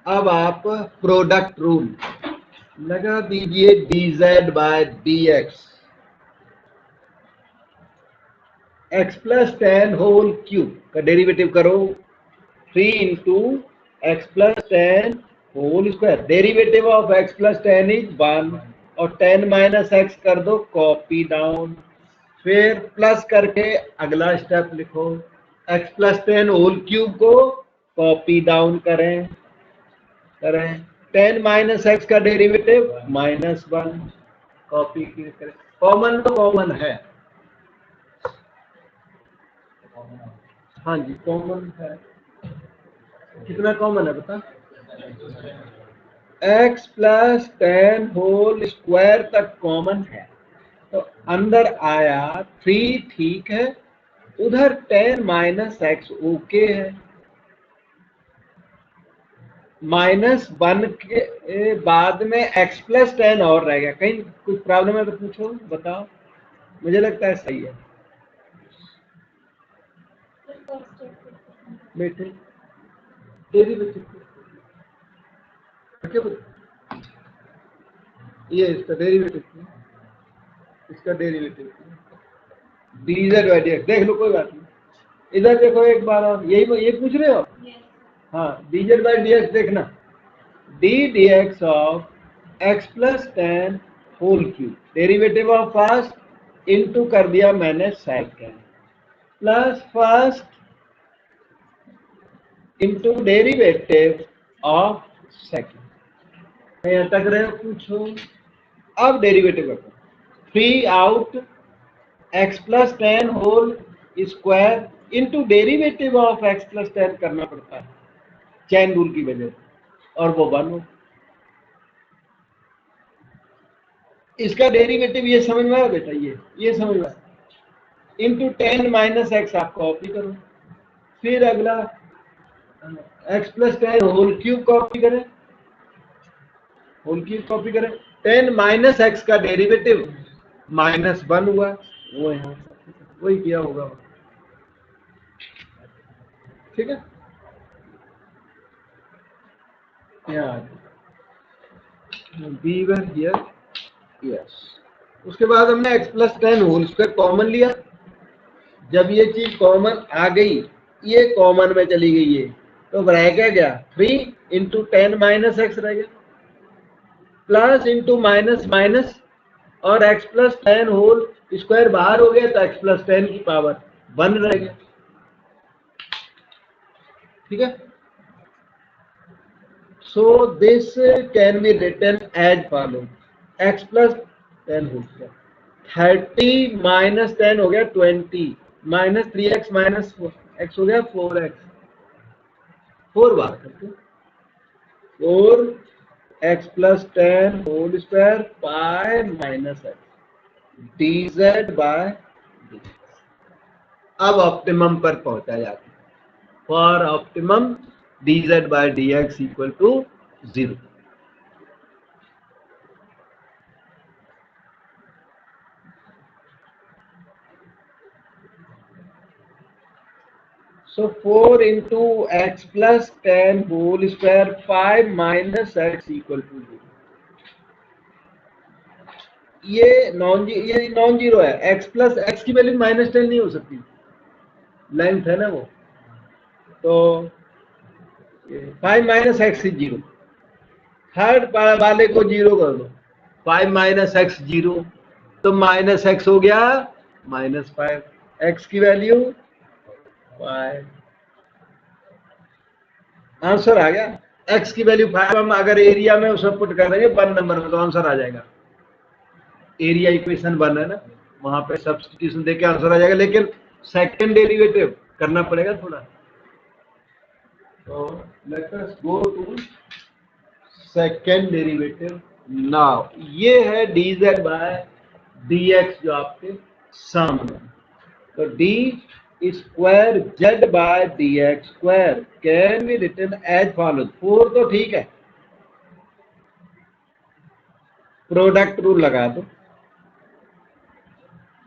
अब आप प्रोडक्ट रूल लगा दीजिए, dz by dx, x plus 10 whole cube का डेरिवेटिव करो, 3 into x plus 10 whole square. Derivative of x plus 10 is 1, और 10 माइनस एक्स कर दो, कॉपी डाउन। फिर प्लस करके अगला स्टेप लिखो, x प्लस 10 होल क्यूब को कॉपी डाउन करें 10 माइनस एक्स का डेरिवेटिव -1, कॉपी करें। कॉमन तो कॉमन है, हाँ जी कॉमन है। कितना कॉमन है बता, x प्लस 10 होल स्क्वायर तक कॉमन है, तो अंदर आया 3 ठीक है, उधर 10 माइनस एक्स ओके है। -1 के बाद में x प्लस 10 और रह गया, कहीं कुछ प्रॉब्लम है तो पूछो बताओ, मुझे लगता है सही है। बेटे ये इसका डेरिवेटिव, इसका डेरिवेटिव dz बाई dx देख लो, कोई बात नहीं। इधर देखो एक बार और, यही ये पूछ रहे हो? हाँ, dz बाई dx देखना, d dx of x plus 10 whole cube, derivative of first into कर दिया मैंने second, plus first into derivative of second. यहाँ तक रहे हो, पूछो। अब डेरिवेटिव रखो, 3 out x plus 10 whole square into derivative of x plus 10 करना पड़ता है चैन रूल की वजह से, और वो 1 हो। इसका डेरिवेटिव ये समझ में आया बेटा, ये समझ में आया, इंटू 10 माइनस एक्स आप कॉपी करो, फिर अगला x plus 10 whole cube copy करें, होल की कॉपी करें, 10 माइनस एक्स का डेरिवेटिव -1 हुआ, वो यहाँ वही किया होगा, ठीक है। Be where here, yes. उसके बाद हमने x प्लस 10 होल स्क्वायर कॉमन लिया। जब ये चीज कॉमन आ गई, ये कॉमन में चली गई है, तो रह क्या गया 3 इंटू 10 माइनस एक्स रह गया, प्लस इंटू माइनस माइनस, और x प्लस 10 होल स्क्वायर बाहर हो गया तो x प्लस 10 की पावर 1 रह गया, ठीक है। So this can be written as follow, x plus 10 whole square, 30 minus 10 हो गया 20, माइनस 3x माइनस x हो गया 4x, 4 बार करते 4x plus 10 whole square pi minus x dz by dx। अब ऑप्टिमम पर पहुंचा जाता है, for optimum dz by dx equal to 0। So 4 into x plus 10 whole square 5 minus x equal to 0। ये नॉन जीरो है, x plus x की value -10 नहीं हो सकती, लेंथ है ना वो, तो 5 माइनस एक्स इज 0, थर्ड वाले को 0 कर दो, 5 माइनस एक्स 0, तो माइनस एक्स हो गया -5, एक्स की वैल्यू 5, आंसर आ गया। x की वैल्यू 5 हम अगर एरिया में उसमें पुट कर देंगे 1 नंबर में, तो आंसर आ जाएगा। एरिया इक्वेशन 1 है ना, वहां पे सब्स्टिट्यूशन देके आंसर आ जाएगा, लेकिन सेकंड डेरिवेटिव करना पड़ेगा थोड़ा। तो let us go to second derivative now. ये है dz बाय dx जो आपके सामने, तो d square z by dx square can be written as follows. 4 तो ठीक है, प्रोडक्ट रूल लगा दो,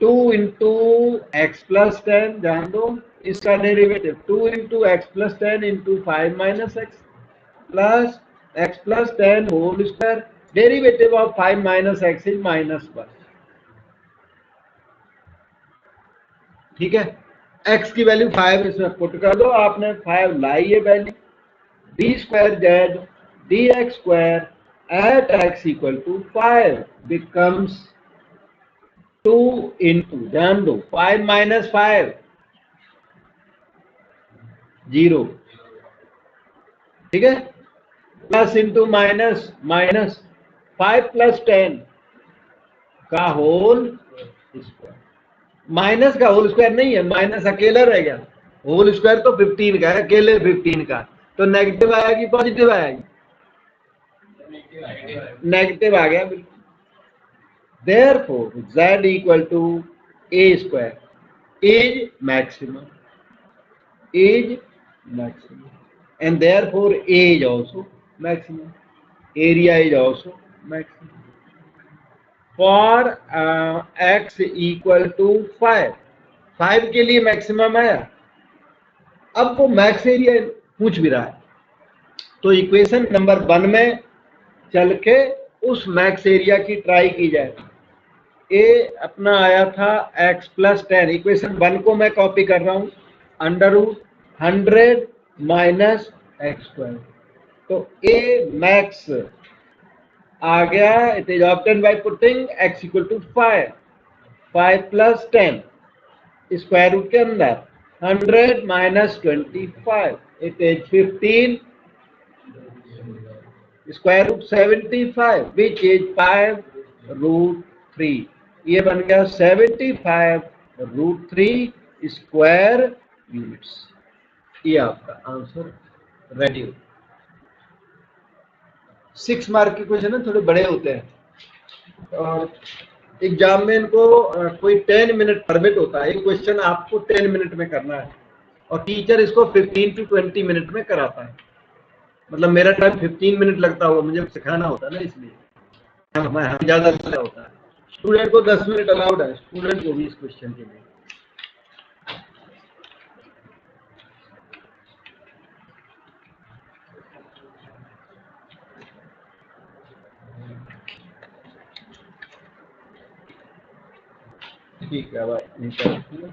2 इंटू एक्स प्लस 10, जान दो इसका derivative 2 into x plus 10 into 5 minus x plus x plus 10 whole square, derivative of 5 minus x is -1, ठीक है। x की वैल्यू 5 इसमें पुट कर दो, आपने 5 लाई है value, d square z d x square at x equal to 5 becomes 2 into, ध्यान दो 5 माइनस 5 0, ठीक है, plus into minus minus 5 plus 10 का होल स्क्वायर, माइनस का होल स्क्वायर नहीं है, माइनस अकेला रह गया, होल स्क्वायर तो 15 का है, अकेले 15 का, तो नेगेटिव आएगी पॉजिटिव आएगी, नेगेटिव आ गया बिल्कुल। Therefore z equal to a square is maximum, and therefore a is also maximum, area is also maximum for x equal to 5। 5 के लिए मैक्सिमम आया, अब वो मैक्स एरिया पूछ भी रहा है, तो इक्वेशन नंबर 1 में चल के उस मैक्स एरिया की ट्राई की जाए। ए अपना आया था x प्लस 10, इक्वेशन 1 को मैं कॉपी कर रहा हूं, under root 100 minus x square, तो ए मैक्स आ गया, it is obtained by putting x equal to 5, 5 plus 10 square root के अंदर 100 minus 25, it is 15 square root 75 which is 5 root 3, ये बन गया 75 रूट 3 स्क्वायर यूनिट्स। ये आपका आंसर रेडी हो। 6 मार्क के क्वेश्चन है, थोड़े बड़े होते हैं और एग्जाम में इनको कोई 10 मिनट परमिट होता है, एक क्वेश्चन आपको 10 मिनट में करना है और टीचर इसको 15 to 20 मिनट में कराता है, मतलब मेरा टाइम 15 मिनट लगता होगा, मुझे सिखाना होता है ना, इसलिए हम ज़्यादा अच्छा होता है। स्टूडेंट को 10 मिनट अलाउड है, स्टूडेंट को भी इस क्वेश्चन के लिए। ठीक है भाई।